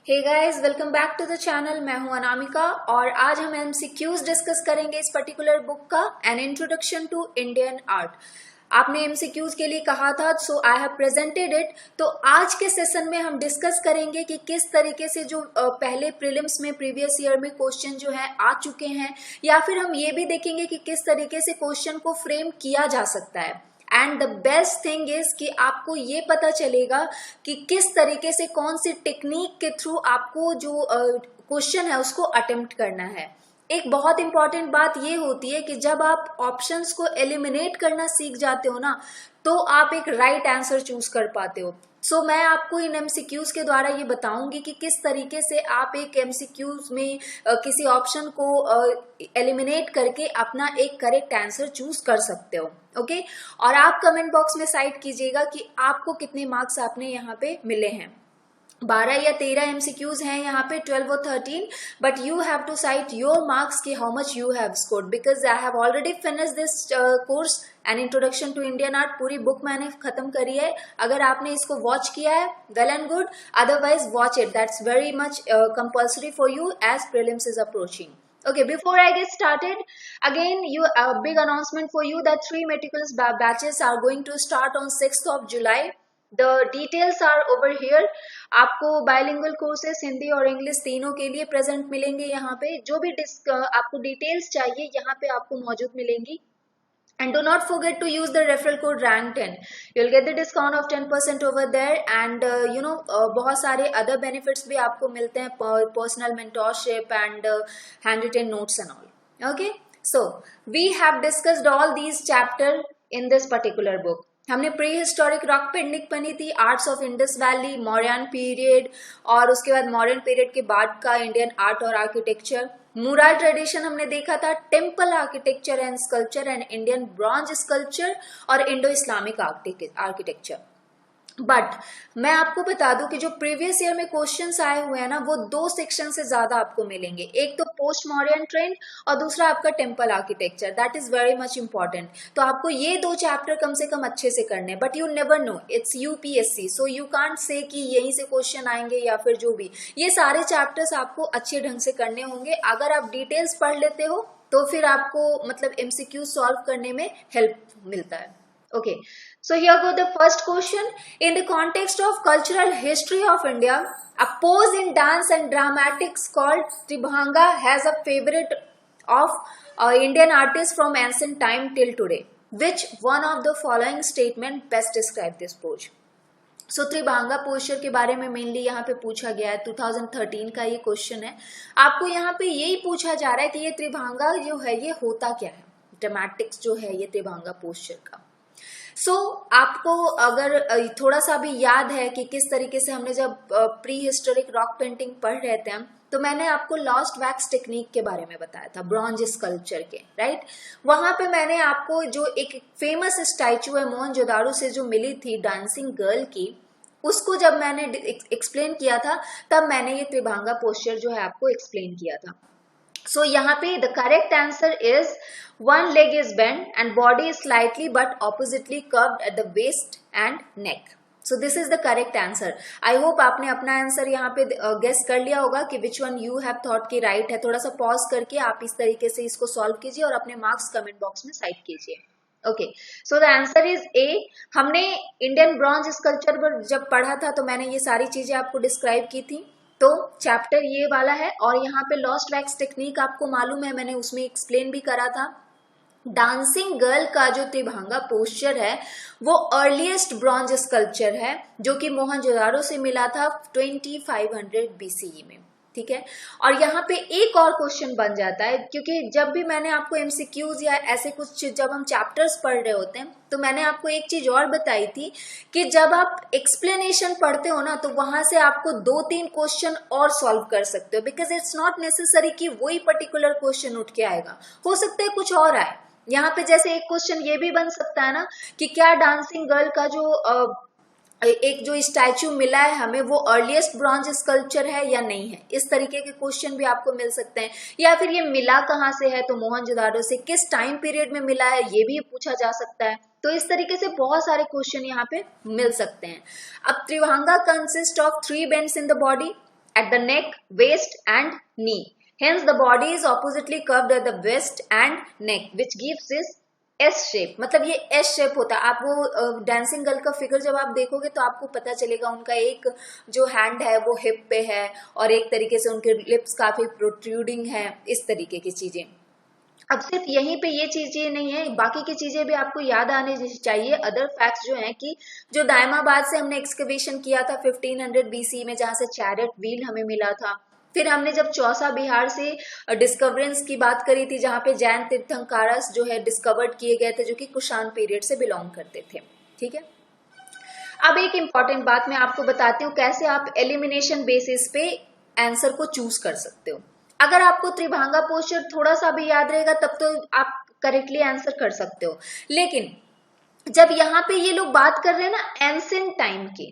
Hey guys, welcome back to the channel. मैं हूं अनामिका और आज हम एमसीक्यूज डिस्कस करेंगे इस पर्टिकुलर बुक का, an introduction to Indian art. आपने एमसीक्यूज के लिए कहा था, so I have presented it. तो आज के सेशन में हम डिस्कस करेंगे कि किस तरीके से जो पहले प्रीलिम्स में प्रीवियस ईयर में क्वेश्चन जो है आ चुके हैं, या फिर हम ये भी देखेंगे कि किस तरीके से क्वेश्चन को फ्रेम किया जा सकता है। And the best thing is कि आपको ये पता चलेगा कि किस तरीके से कौन सी टेक्निक के थ्रू आपको जो क्वेश्चन है उसको अटेम्प्ट करना है। एक बहुत इंपॉर्टेंट बात ये होती है कि जब आप ऑप्शंस को एलिमिनेट करना सीख जाते हो ना, तो आप एक राइट आंसर चूज कर पाते हो। सो मैं आपको इन एमसीक्यूज के द्वारा ये बताऊंगी कि किस तरीके से आप एक एमसीक्यूज में किसी ऑप्शन को एलिमिनेट करके अपना एक करेक्ट आंसर चूज कर सकते हो। ओके, और आप कमेंट बॉक्स में साइट कीजिएगा कि आपको कितने मार्क्स आपने यहाँ पे मिले हैं। 12 या 13 एमसीक्यूज हैं यहाँ पे, 12 और 13, but you have to cite your marks कि how much you have scored, because I have already finish this course an introduction to Indian art. पूरी बुक मैंने खत्म करी है। अगर आपने इसको वॉच किया है, well and good, otherwise watch it, that's very much compulsory for you as prelims is approaching. Okay, before I get started, again, a big announcement for you that 3 meticulous batches are going to start on 6th of July. The details are over here. आपको bilingual courses Hindi और English तीनों के लिए present मिलेंगे यहाँ पे। जो भी आपको डिटेल्स चाहिए यहाँ पे आपको मौजूद मिलेंगी। And do not forget to use the referral code RANK10. You'll get the discount of 10% over there, and बहुत सारे other benefits भी आपको मिलते हैं, personal mentorship and handwritten notes and all. Okay, so we have discussed all these chapter in this particular book. हमने pre historic rock painting पढ़ी थी, arts of Indus valley, Mauryan period, और उसके बाद मौर्यन पीरियड के बाद का इंडियन आर्ट और आर्किटेक्चर। मुराल ट्रेडिशन हमने देखा था, temple architecture and sculpture and Indian bronze sculpture, और इंडो इस्लामिक आर्किटेक्चर। बट मैं आपको बता दूं कि जो प्रीवियस ईयर में क्वेश्चंस आए हुए हैं ना, वो 2 सेक्शन से ज्यादा आपको मिलेंगे। एक तो पोस्ट मॉडर्न ट्रेंड और दूसरा आपका temple architecture. That is very much important. तो आपको ये 2 चैप्टर कम से कम अच्छे से करने, but you never know, it's UPSC, so you can't say कि यहीं से क्वेश्चन आएंगे या फिर जो भी। ये सारे चैप्टर्स आपको अच्छे ढंग से करने होंगे। अगर आप डिटेल्स पढ़ लेते हो तो फिर आपको मतलब एमसीक्यू सॉल्व करने में हेल्प मिलता है। Okay, so here go the first question. In the context of cultural history of India, a pose in dance and dramatics called Tribhanga has a favorite of Indian artists from ancient time till today. Which one of the following statement best describe this pose? So Tribhanga posture के बारे में mainly यहाँ पे पूछा गया है। 2013 का ये क्वेश्चन है। आपको यहाँ पे यही पूछा जा रहा है कि ये त्रिभंगा जो है ये होता क्या है, ड्रामेटिक्स जो है ये त्रिभंगा पोस्चर का। सो आपको अगर थोड़ा सा भी याद है कि किस तरीके से हमने जब प्री हिस्टोरिक रॉक पेंटिंग पढ़ रहे थे हम, तो मैंने आपको लॉस्ट वैक्स टेक्निक के बारे में बताया था, ब्रॉन्ज स्कल्पचर के, राइट। वहां पे मैंने आपको जो एक फेमस स्टैचू है मोहनजोदाड़ो से जो मिली थी डांसिंग गर्ल की, उसको जब मैंने एक्सप्लेन किया था, तब मैंने ये त्रिभंगा पोस्चर जो है आपको एक्सप्लेन किया था। So यहाँ पे the correct answer is one leg is bent and body is slightly but oppositely curved at the waist and neck. So this is the correct answer. I hope आपने अपना answer यहाँ पे guess कर लिया होगा कि which one you have thought कि right है। थोड़ा सा पॉज करके आप इस तरीके से इसको सॉल्व कीजिए और अपने मार्क्स कमेंट बॉक्स में साइड कीजिए। Okay, so the answer is a. हमने इंडियन ब्रॉन्ज स्कल्पचर पर जब पढ़ा था तो मैंने ये सारी चीजें आपको डिस्क्राइब की थी। तो चैप्टर ये वाला है, और यहाँ पे लॉस्ट वैक्स टेक्निक आपको मालूम है, मैंने उसमें एक्सप्लेन भी करा था। डांसिंग गर्ल का जो त्रिभंगा पोस्चर है वो अर्लीस्ट ब्रॉन्ज स्कल्पचर है, जो कि मोहनजोदाड़ो से मिला था 2500 बीसीई में, ठीक है। और यहाँ पे एक और क्वेश्चन बन जाता है, क्योंकि जब भी मैंने आपको एमसीक्यूज या ऐसे कुछ जब हम चैप्टर्स पढ़ रहे होते हैं, तो मैंने आपको एक चीज और बताई थी कि जब आप एक्सप्लेनेशन पढ़ते हो ना, तो वहां से आपको 2-3 क्वेश्चन और सॉल्व कर सकते हो, बिकॉज इट्स नॉट नेसेसरी कि वही पर्टिकुलर क्वेश्चन उठ के आएगा, हो सकता है कुछ और आए। यहाँ पे जैसे एक क्वेश्चन ये भी बन सकता है ना कि क्या डांसिंग गर्ल का जो एक जो स्टैचू मिला है हमें वो अर्लीस्ट ब्रॉन्ज स्कल्पचर है या नहीं है। इस तरीके के क्वेश्चन भी आपको मिल सकते हैं। या फिर ये मिला कहाँ से है, तो मोहनजोदाड़ो से, किस टाइम पीरियड में मिला है ये भी पूछा जा सकता है। तो इस तरीके से बहुत सारे क्वेश्चन यहाँ पे मिल सकते हैं। अब tribhanga consist of 3 bends in the body, at the neck, waist and knee. Hence the body is oppositely curved at the waist and neck, which gives this S shape. मतलब ये एस शेप होता है. आप वो डांसिंग गर्ल का figure जब आप देखोगे तो आपको पता चलेगा उनका एक जो हैंड है वो हिप पे है और एक तरीके से उनके लिप्स काफी प्रोट्रूडिंग है, इस तरीके की चीजें. अब सिर्फ यहीं पे ये चीजें नहीं है, बाकी की चीजें भी आपको याद आने चाहिए. अदर फैक्ट्स जो हैं कि जो दायमाबाद से हमने एक्सकवेशन किया था 1500 BC में, जहां से चैरियट व्हील हमें मिला था. फिर हमने जब चौसा बिहार से डिस्कवरेंस की बात करी थी, जहां पे जैन तीर्थंकारस जो है डिस्कवर्ड किए गए थे, जो कि कुषाण पीरियड से बिलोंग करते थे. ठीक है. अब एक इंपॉर्टेंट बात मैं आपको बताती हूँ कैसे आप एलिमिनेशन बेसिस पे आंसर को चूज कर सकते हो. अगर आपको त्रिभांगा पोस्चर थोड़ा सा भी याद रहेगा तब तो आप करेक्टली आंसर कर सकते हो. लेकिन जब यहाँ पे ये लोग बात कर रहे हैं ना एंशिएंट टाइम की,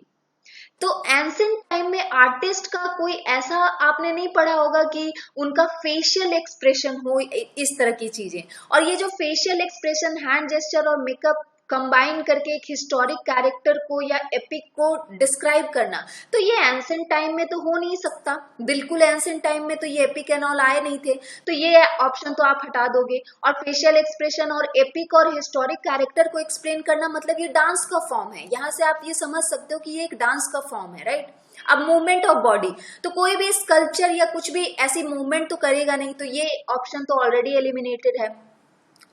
तो एंशिएंट टाइम में आर्टिस्ट का कोई ऐसा आपने नहीं पढ़ा होगा कि उनका फेशियल एक्सप्रेशन हो इस तरह की चीजें. और ये जो फेशियल एक्सप्रेशन, हैंड जेस्चर और मेकअप कंबाइन करके एक हिस्टोरिक कैरेक्टर को या एपिक को डिस्क्राइब करना, तो ये एंशिएंट टाइम में तो हो नहीं सकता. बिल्कुल एंशिएंट टाइम में तो ये एपिक एंड ऑल आए नहीं थे, तो ये ऑप्शन तो आप हटा दोगे. और फेशियल एक्सप्रेशन और एपिक और हिस्टोरिक कैरेक्टर को एक्सप्लेन करना मतलब ये डांस का फॉर्म है. यहां से आप ये समझ सकते हो कि ये एक डांस का फॉर्म है, राइट. अब मूवमेंट ऑफ बॉडी, तो कोई भी स्कल्पचर या कुछ भी ऐसी मूवमेंट तो करेगा नहीं, तो ये ऑप्शन तो ऑलरेडी एलिमिनेटेड है.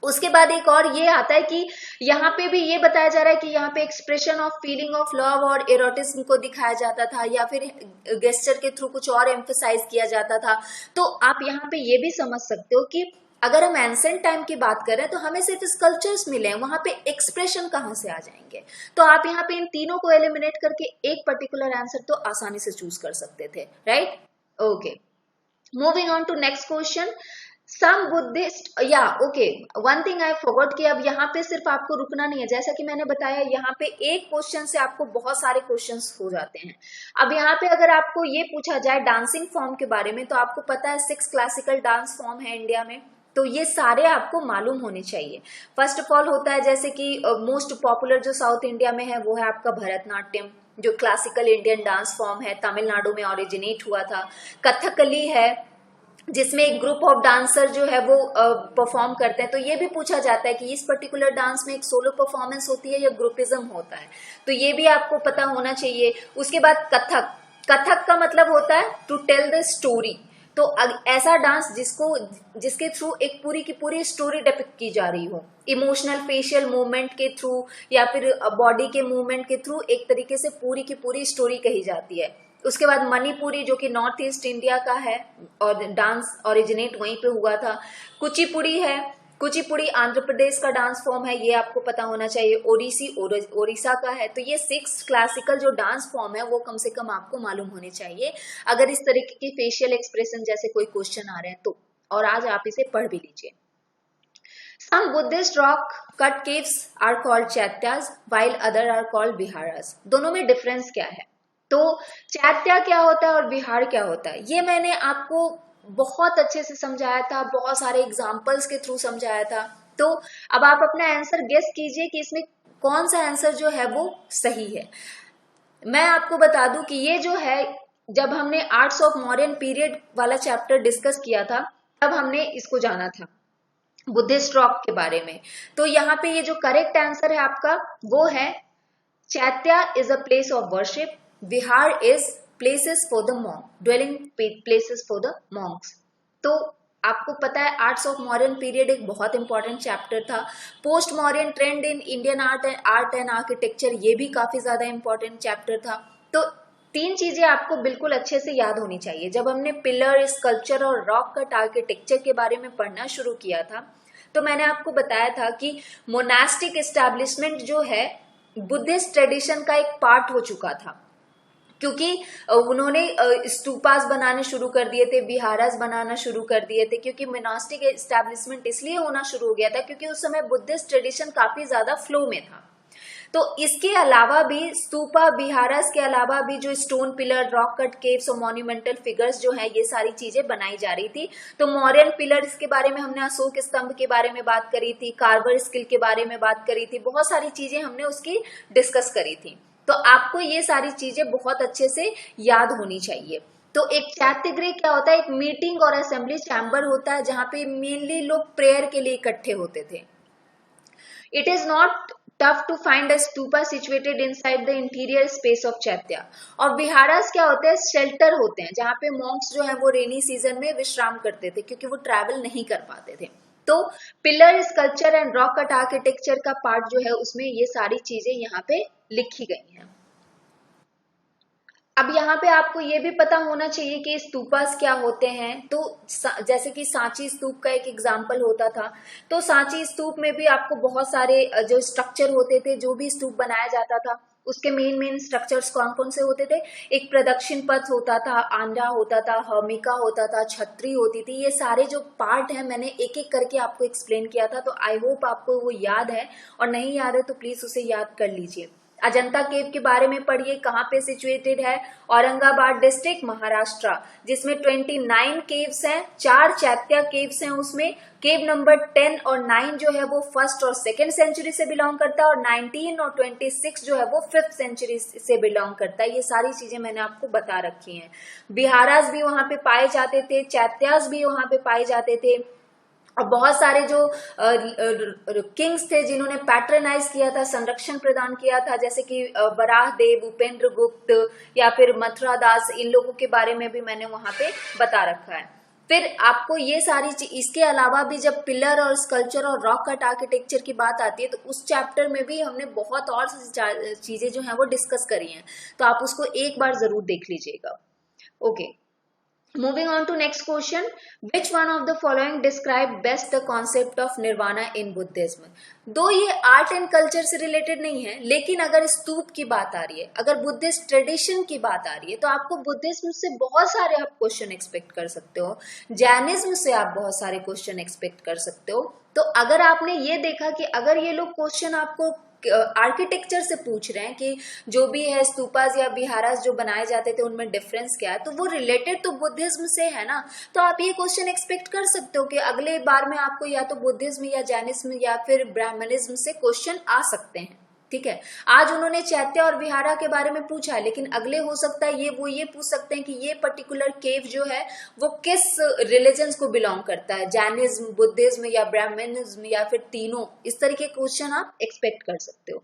उसके बाद एक और ये आता है कि यहाँ पे भी ये बताया जा रहा है कि यहाँ पे expression of feeling of love और एरोटिज्म को दिखाया जाता था, या फिर गेस्चर के थ्रू कुछ और एम्फसाइज किया जाता था. तो आप यहाँ पे ये भी समझ सकते हो कि अगर हम एंशिएंट टाइम की बात कर रहे हैं तो हमें सिर्फ स्कल्पचर्स मिले हैं, वहां पे एक्सप्रेशन कहाँ से आ जाएंगे. तो आप यहाँ पे इन तीनों को एलिमिनेट करके एक पर्टिकुलर आंसर तो आसानी से चूज कर सकते थे, right. Okay, moving on to next question. Some Buddhist, या okay, one thing I forgot कि अब यहाँ पे सिर्फ आपको रुकना नहीं है. जैसा कि मैंने बताया यहाँ पे एक क्वेश्चन से आपको बहुत सारे क्वेश्चंस हो जाते हैं. अब यहाँ पे अगर आपको ये पूछा जाए डांसिंग फॉर्म के बारे में, तो आपको पता है 6 क्लासिकल डांस फॉर्म है इंडिया में, तो ये सारे आपको मालूम होने चाहिए. फर्स्ट ऑफ ऑल होता है जैसे कि मोस्ट पॉपुलर जो साउथ इंडिया में है वो है आपका भरतनाट्यम, जो क्लासिकल इंडियन डांस फॉर्म है, तमिलनाडु में ओरिजिनेट हुआ था. कथकली है, जिसमें एक ग्रुप ऑफ डांसर जो है वो परफॉर्म करते हैं. तो ये भी पूछा जाता है कि इस पर्टिकुलर डांस में एक सोलो परफॉर्मेंस होती है या ग्रुपिज्म होता है, तो ये भी आपको पता होना चाहिए. उसके बाद कथक, कथक का मतलब होता है टू टेल द स्टोरी. तो ऐसा डांस जिसके थ्रू एक पूरी की पूरी स्टोरी डिपिक्ट की जा रही हो, इमोशनल फेशियल मूवमेंट के थ्रू या फिर बॉडी के मूवमेंट के थ्रू एक तरीके से पूरी की पूरी स्टोरी कही जाती है. उसके बाद मणिपुरी, जो कि नॉर्थ ईस्ट इंडिया का है और डांस ओरिजिनेट वहीं पे हुआ था. कुचिपुड़ी है, कुचिपुड़ी आंध्र प्रदेश का डांस फॉर्म है, ये आपको पता होना चाहिए. ओडिसी ओडिशा का है. तो ये 6 क्लासिकल जो डांस फॉर्म है वो कम से कम आपको मालूम होने चाहिए अगर इस तरीके की फेशियल एक्सप्रेशन जैसे कोई क्वेश्चन आ रहे हैं तो. और आज आप इसे पढ़ भी लीजिए. Some Buddhist rock cut caves are called chaityas while other are called viharas. दोनों में डिफरेंस क्या है? तो चैत्या क्या होता है और विहार क्या होता है, ये मैंने आपको बहुत अच्छे से समझाया था, बहुत सारे एग्जाम्पल्स के थ्रू समझाया था. तो अब आप अपना आंसर गेस कीजिए कि इसमें कौन सा आंसर जो है वो सही है. मैं आपको बता दूं कि ये जो है, जब हमने आर्ट्स ऑफ मॉडर्न पीरियड वाला चैप्टर डिस्कस किया था तब हमने इसको जाना था, बुद्धिस्ट रॉक के बारे में. तो यहाँ पे ये जो करेक्ट आंसर है आपका वो है chaitya is a place of worship, Vihar is places for the monk, dwelling places for the monks. तो आपको पता है आर्ट्स ऑफ मॉडर्न पीरियड एक बहुत इंपॉर्टेंट चैप्टर था. Post modern trend in Indian art and architecture, ये भी काफी ज्यादा इंपॉर्टेंट चैप्टर था. तो 3 चीजें आपको बिल्कुल अच्छे से याद होनी चाहिए. जब हमने पिलर, स्कल्पचर और रॉक कट आर्किटेक्चर के बारे में पढ़ना शुरू किया था तो मैंने आपको बताया था कि मोनास्टिक एस्टैब्लिशमेंट जो है बुद्धिस्ट ट्रेडिशन का एक पार्ट हो चुका था, क्योंकि उन्होंने स्तूपास बनाने शुरू कर दिए थे, विहारास बनाना शुरू कर दिए थे. क्योंकि मोनास्टिक एस्टैब्लिशमेंट इसलिए होना शुरू हो गया था क्योंकि उस समय बुद्धिस्ट ट्रेडिशन काफी ज्यादा फ्लो में था. तो इसके अलावा भी स्तूपा, विहारास के अलावा भी जो stone pillar, rock cut caves और मॉन्यूमेंटल फिगर्स जो हैं, ये सारी चीजें बनाई जा रही थी. तो मॉडर्न पिलर्स के बारे में हमने अशोक स्तंभ के बारे में बात करी थी, कार्वर स्किल के बारे में बात करी थी, बहुत सारी चीजें हमने उसकी डिस्कस करी थी. तो आपको ये सारी चीजें बहुत अच्छे से याद होनी चाहिए. तो एक चैत्यगृह क्या होता है, एक मीटिंग और असेंबली चैम्बर होता है जहां पे मेनली लोग प्रेयर के लिए इकट्ठे होते थे। It is not tough to find a stupa situated inside the interior space of chaitya. और विहारास क्या होते हैं, शेल्टर होते हैं जहां पे मॉन्क्स जो है वो रेनी सीजन में विश्राम करते थे क्योंकि वो ट्रैवल नहीं कर पाते थे। तो pillar sculpture and rock cut architecture का पार्ट जो है उसमें ये सारी चीजें यहाँ पे लिखी गई हैं। अब यहाँ पे आपको ये भी पता होना चाहिए कि स्तूपास क्या होते हैं। तो जैसे कि सांची स्तूप का एक एग्जाम्पल होता था, तो सांची स्तूप में भी आपको बहुत सारे जो स्ट्रक्चर होते थे, जो भी स्तूप बनाया जाता था उसके मेन स्ट्रक्चर्स कौन कौन से होते थे, एक प्रदक्षिण पथ होता था, आंध्रा होता था, हर्मिका होता था, छतरी होती थी। ये सारे जो पार्ट हैं मैंने एक एक करके आपको एक्सप्लेन किया था, तो आई होप आपको वो याद है, और नहीं याद है तो प्लीज उसे याद कर लीजिए। अजंता केव के बारे में पढ़िए, कहाँ पे सिचुएटेड है, औरंगाबाद डिस्ट्रिक्ट महाराष्ट्र, जिसमें 29 केव्स हैं, 4 चैत्या केव्स हैं उसमें। केव नंबर 10 और 9 जो है वो 1st और 2nd सेंचुरी से बिलोंग करता है, और 19 और 26 जो है वो 5th सेंचुरी से बिलोंग करता है। ये सारी चीजें मैंने आपको बता रखी हैं। बिहारास भी वहां पे पाए जाते थे, चैत्यास भी वहां पे पाए जाते थे, और बहुत सारे जो किंग्स थे जिन्होंने पैट्रनाइज किया था, संरक्षण प्रदान किया था, जैसे कि बराह देव, उपेंद्र गुप्त या फिर मथुरा दास, इन लोगों के बारे में भी मैंने वहां पे बता रखा है। फिर आपको ये सारी इसके अलावा भी जब पिलर और स्कल्पचर और रॉक कट आर्किटेक्चर की बात आती है तो उस चैप्टर में भी हमने बहुत और चीजें जो हैं वो डिस्कस करी हैं, तो आप उसको एक बार जरूर देख लीजिएगा। Okay, moving on to next question, which one of the following describe best the concept of nirvana in buddhism? दो ये आर्ट एंड कल्चर से रिलेटेड नहीं है, लेकिन अगर स्तूप की बात आ रही है, अगर बुद्धिस्ट ट्रेडिशन की बात आ रही है, तो आपको बुद्धिज्म से बहुत सारे आप क्वेश्चन एक्सपेक्ट कर सकते हो, जैनिज्म से आप बहुत सारे क्वेश्चन एक्सपेक्ट कर सकते हो। तो अगर आपने ये देखा कि अगर ये लोग क्वेश्चन आपको आर्किटेक्चर से पूछ रहे हैं कि जो भी है स्तूपास या विहारास जो बनाए जाते थे उनमें डिफरेंस क्या है, तो वो रिलेटेड तो बुद्धिज्म से है ना, तो आप ये क्वेश्चन एक्सपेक्ट कर सकते हो कि अगले बार में आपको या तो बुद्धिज्म या जैनिज्म या फिर ब्राह्मणिज्म से क्वेश्चन आ सकते हैं। ठीक है, आज उन्होंने चैत्य और विहारा के बारे में पूछा है, लेकिन अगले हो सकता है ये पूछ सकते हैं कि ये पर्टिकुलर केव जो है वो किस रिलीजन्स को बिलोंग करता है, जैनिज्म, बुद्धिज्म या ब्राह्मणिज्म या फिर तीनों। इस तरह के क्वेश्चन आप एक्सपेक्ट कर सकते हो।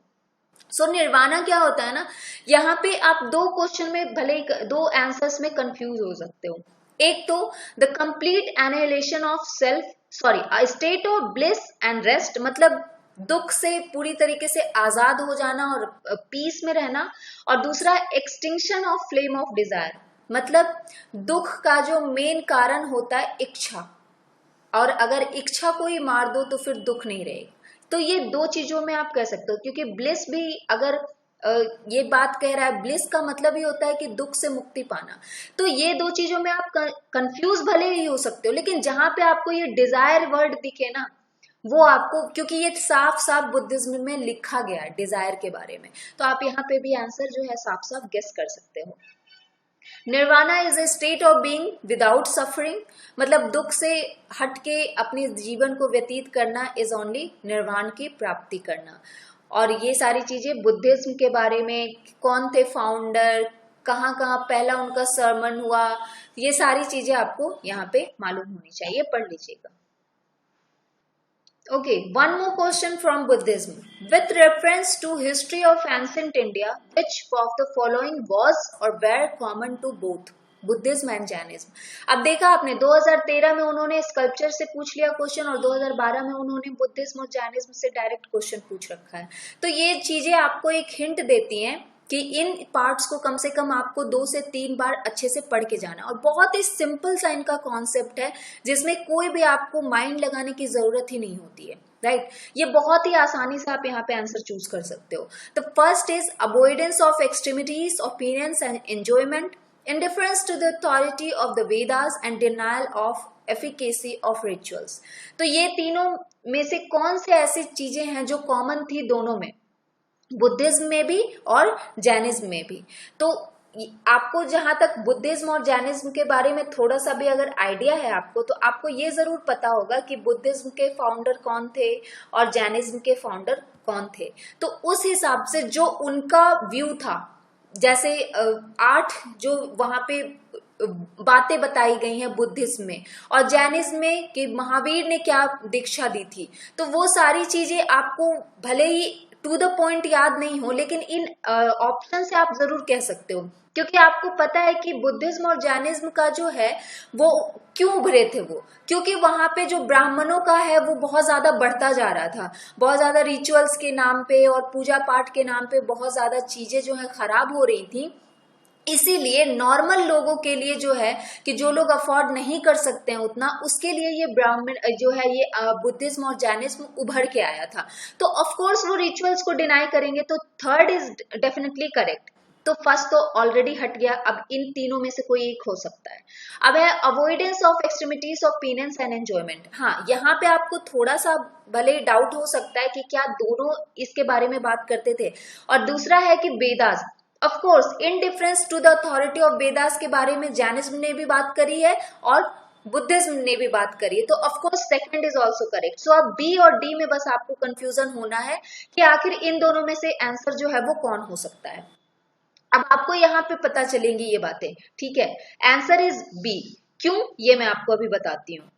सो निर्वाणा क्या होता है ना, यहाँ पे आप दो क्वेश्चन में भले दो आंसर्स में कंफ्यूज हो सकते हो। एक तो the complete annihilation of self, sorry, a state of bliss and rest, मतलब दुख से पूरी तरीके से आजाद हो जाना और पीस में रहना, और दूसरा extinction of flame of desire, मतलब दुख का जो मेन कारण होता है इच्छा, और अगर इच्छा को ही मार दो तो फिर दुख नहीं रहेगा। तो ये दो चीजों में आप कह सकते हो, क्योंकि ब्लिस भी अगर ये बात कह रहा है, ब्लिस का मतलब ही होता है कि दुख से मुक्ति पाना, तो ये दो चीजों में आप कंफ्यूज भले ही हो सकते हो, लेकिन जहां पे आपको ये डिजायर वर्ड दिखे ना, वो आपको, क्योंकि ये साफ साफ बुद्धिज्म में लिखा गया है डिजायर के बारे में, तो आप यहाँ पे भी आंसर जो है साफ साफ गेस कर सकते हो। Nirvana is a state of being without suffering, मतलब दुख से हटके अपने जीवन को व्यतीत करना इज ओनली निर्वाण की प्राप्ति करना। और ये सारी चीजें बुद्धिज्म के बारे में, कौन थे फाउंडर, कहाँ कहाँ पहला उनका सरमन हुआ, ये सारी चीजें आपको यहाँ पे मालूम होनी चाहिए, पढ़ लीजिएगा। Okay, one more question from Buddhism. With reference to history of ancient India, which of the following was or were common to both Buddhism and Jainism? अब देखा आपने 2013 में उन्होंने स्कल्पचर से पूछ लिया क्वेश्चन, और 2012 में उन्होंने बुद्धिज्म और जैनिज्म से डायरेक्ट क्वेश्चन पूछ रखा है। तो ये चीजें आपको एक हिंट देती हैं कि इन पार्ट्स को कम से कम आपको 2 से 3 बार अच्छे से पढ़ के जाना, और बहुत ही सिंपल सा इनका कॉन्सेप्ट है जिसमें कोई भी आपको माइंड लगाने की जरूरत ही नहीं होती है, राइट। ये बहुत ही आसानी से आप यहाँ पे आंसर चूज कर सकते हो। The first is avoidance of extremities, opinions and enjoyment, indifference to the authority of the Vedas and denial of efficacy of rituals. तो ये तीनों में से कौन से ऐसी चीजें हैं जो कॉमन थी दोनों में, बुद्धिज्म में भी और जैनिज्म में भी? तो आपको जहां तक बुद्धिज्म और जैनिज्म के बारे में थोड़ा सा भी अगर आइडिया है आपको, तो आपको ये जरूर पता होगा कि बुद्धिज्म के फाउंडर कौन थे और जैनिज्म के फाउंडर कौन थे। तो उस हिसाब से जो उनका व्यू था, जैसे 8 जो वहां पे बातें बताई गई हैं बुद्धिज्म में, और जैनिज्म में कि महावीर ने क्या दीक्षा दी थी। तो वो सारी चीजें आपको भले ही टू द पॉइंट याद नहीं हो, लेकिन इन ऑप्शन से आप जरूर कह सकते हो, क्योंकि आपको पता है कि बुद्धिज्म और जैनिज्म का जो है वो क्यों उभरे थे। वो क्योंकि वहां पे जो ब्राह्मणों का है वो बहुत ज्यादा बढ़ता जा रहा था, बहुत ज्यादा रिचुअल्स के नाम पे और पूजा पाठ के नाम पे बहुत ज्यादा चीजें जो है खराब हो रही थी। इसीलिए नॉर्मल लोगों के लिए जो है कि जो लोग अफोर्ड नहीं कर सकते हैं उतना, उसके लिए ये ब्राह्मण जो है ये बुद्धिज्म और जैनिज्म उभर के आया था। तो ऑफ कोर्स वो रिचुअल्स को डिनाई करेंगे, तो थर्ड इज डेफिनेटली करेक्ट। तो फर्स्ट तो ऑलरेडी हट गया, अब इन तीनों में से कोई एक हो सकता है। अब है avoidance of extremities of penance and enjoyment. हाँ, यहाँ पे आपको थोड़ा सा भले डाउट हो सकता है कि क्या दोनों इसके बारे में बात करते थे। और दूसरा है कि Vedas, of course indifference to the authority of Vedas के बारे में जैनिज्म ने भी बात करी है और बुद्धिज्म ने भी बात करी है। तो of course second is also correct. So अब बी और डी में बस आपको कंफ्यूजन होना है कि आखिर इन दोनों में से आंसर जो है वो कौन हो सकता है। अब आपको यहाँ पे पता चलेंगी ये बातें, ठीक है। Answer is B. क्यों, ये मैं आपको अभी बताती हूँ।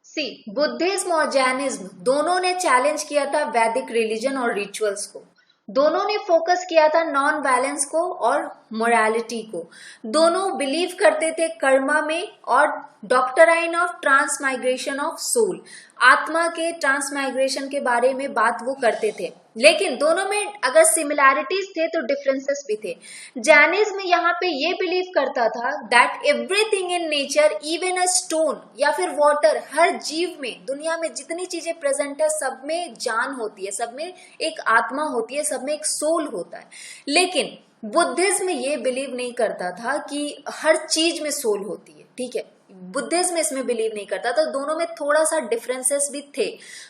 सी, बुद्धिज्म और जैनिज्म दोनों ने चैलेंज किया था वैदिक रिलीजन और रिचुअल्स को। दोनों ने फोकस किया था नॉन वायलेंस को और मोरालिटी को। दोनों बिलीव करते थे कर्मा में और doctrine of transmigration of soul, आत्मा के ट्रांसमाइग्रेशन के बारे में बात वो करते थे। लेकिन दोनों में अगर सिमिलैरिटीज थे तो डिफरेंसेस भी थे। जैनिज्म यहाँ पे ये बिलीव करता था that everything in nature, even a stone या फिर वाटर, हर जीव में, दुनिया में जितनी चीजें प्रेजेंट है सब में जान होती है, सब में एक आत्मा होती है, सब में एक सोल होता है। लेकिन बुद्धिज्म ये बिलीव नहीं करता था कि हर चीज में सोल होती है, ठीक है। बुद्धिज्म इसमें बिलीव नहीं करता था। दोनों में थोड़ा सा डिफरेंसेस भी थे।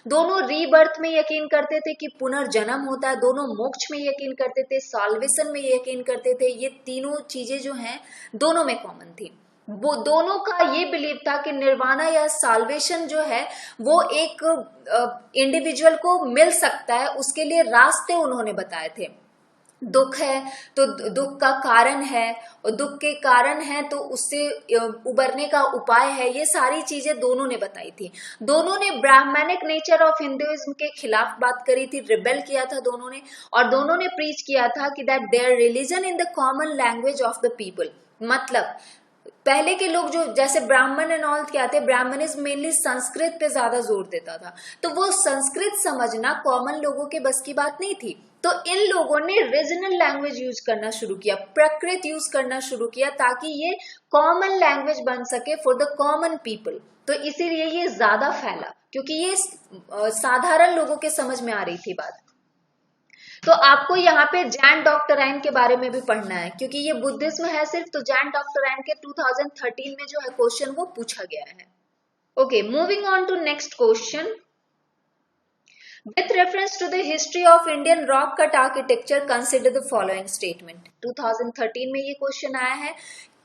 दोनों रीबर्थ में यकीन करते थे कि पुनर्जन्म होता है, दोनों मोक्ष में यकीन करते थे, साल्वेशन में यकीन करते थे। ये तीनों चीजें जो हैं दोनों में कॉमन थी। वो दोनों का ये बिलीव था कि निर्वाणा या साल्वेशन जो है वो एक इंडिविजुअल को मिल सकता है, उसके लिए रास्ते उन्होंने बताए थे। दुख है तो दुख का कारण है, और दुख के कारण है तो उससे उबरने का उपाय है। ये सारी चीजें दोनों ने बताई थी। दोनों ने ब्राह्मणिक नेचर ऑफ हिंदुइज्म के खिलाफ बात करी थी, रिबेल किया था दोनों ने। और दोनों ने प्रीच किया था कि that their religion in the common language of the people. मतलब पहले के लोग जो जैसे ब्राह्मण एंड ऑल क्या थे, ब्राह्मणिज्म मेनली संस्कृत पे ज्यादा जोर देता था, तो वो संस्कृत समझना कॉमन लोगों के बस की बात नहीं थी। तो इन लोगों ने रीजनल लैंग्वेज यूज करना शुरू किया, प्राकृत यूज करना शुरू किया, ताकि ये कॉमन लैंग्वेज बन सके फॉर द कॉमन पीपल। तो इसीलिए ये ज्यादा फैला, क्योंकि ये साधारण लोगों के समझ में आ रही थी बात। तो आपको यहाँ पे जैन डॉक्टराइन के बारे में भी पढ़ना है, क्योंकि ये बुद्धिज्म है सिर्फ, तो जैन डॉक्टराइन के 2013 में जो है क्वेश्चन वो पूछा गया है। Okay, moving on to next question. With reference to the history of Indian rock cut architecture, consider the following statement. 2013 में ये क्वेश्चन आया है।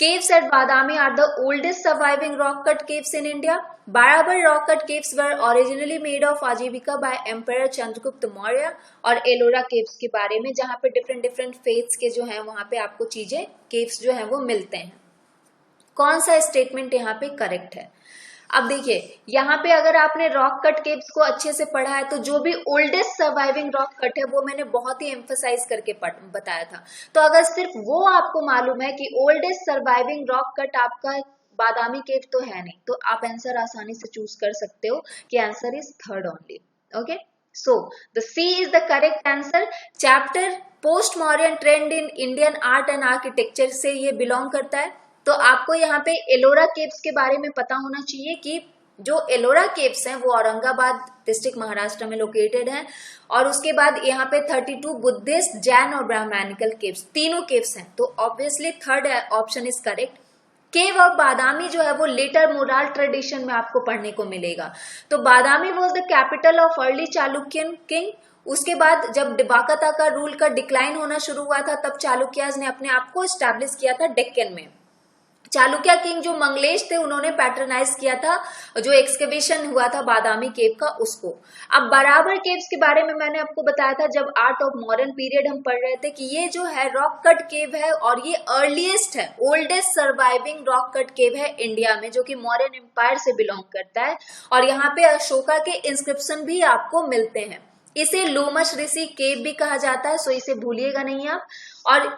Caves at Badami are the oldest surviving rock cut caves in India. Barabar rock cut caves were originally made of Ajivika by Emperor Chandragupta Maurya। और Ellora caves के बारे में, जहाँ पे different faiths के जो हैं वहाँ पे आपको चीजें caves जो हैं वो मिलते हैं। कौन सा स्टेटमेंट यहाँ पे करेक्ट है? अब देखिए, यहाँ पे अगर आपने रॉक कट केव्स को अच्छे से पढ़ा है तो जो भी ओल्डेस्ट सर्वाइविंग रॉक कट है वो मैंने बहुत ही एम्फसाइज करके बताया था। तो अगर सिर्फ वो आपको मालूम है कि ओल्डेस्ट सर्वाइविंग रॉक कट आपका बादामी केव तो है नहीं, तो आप आंसर आसानी से चूज कर सकते हो कि answer is third only. Okay, so the C is the correct answer. Chapter post modern trend in Indian art and architecture से ये बिलोंग करता है। तो आपको यहाँ पे एलोरा केव्स के बारे में पता होना चाहिए कि जो एलोरा केव्स हैं वो औरंगाबाद डिस्ट्रिक्ट महाराष्ट्र में लोकेटेड हैं। और उसके बाद यहाँ पे 32 बुद्धिस्ट, जैन और ब्राह्मणिकल केव्स, तीनों केव्स हैं। तो obviously third option is correct. Cave of Badami जो है वो लेटर मोराल ट्रेडिशन में आपको पढ़ने को मिलेगा। तो Badami was the capital of early Chalukyan king. उसके बाद जब डिबाकता का रूल का डिक्लाइन होना शुरू हुआ था, तब चालुक्याज ने अपने आप को स्टैब्लिश किया था डेक्कन में। चालुक्य किंग जो मंगलेश थे उन्होंने पैटर्नाइज किया था जो एक्सकवेशन हुआ था बादामी केव का उसको। अब बराबर केव्स के बारे में मैंने आपको बताया था जब आर्ट ऑफ मॉडर्न पीरियड हम पढ़ रहे थे कि ये जो है रॉक कट केव है और ये अर्लीस्ट है, oldest surviving rock cut cave है इंडिया में, जो कि मौर्यन एम्पायर से बिलोंग करता है। और यहाँ पे अशोका के इंस्क्रिप्शन भी आपको मिलते हैं। इसे लोमश ऋषि केव भी कहा जाता है, सो इसे भूलिएगा नहीं आप। और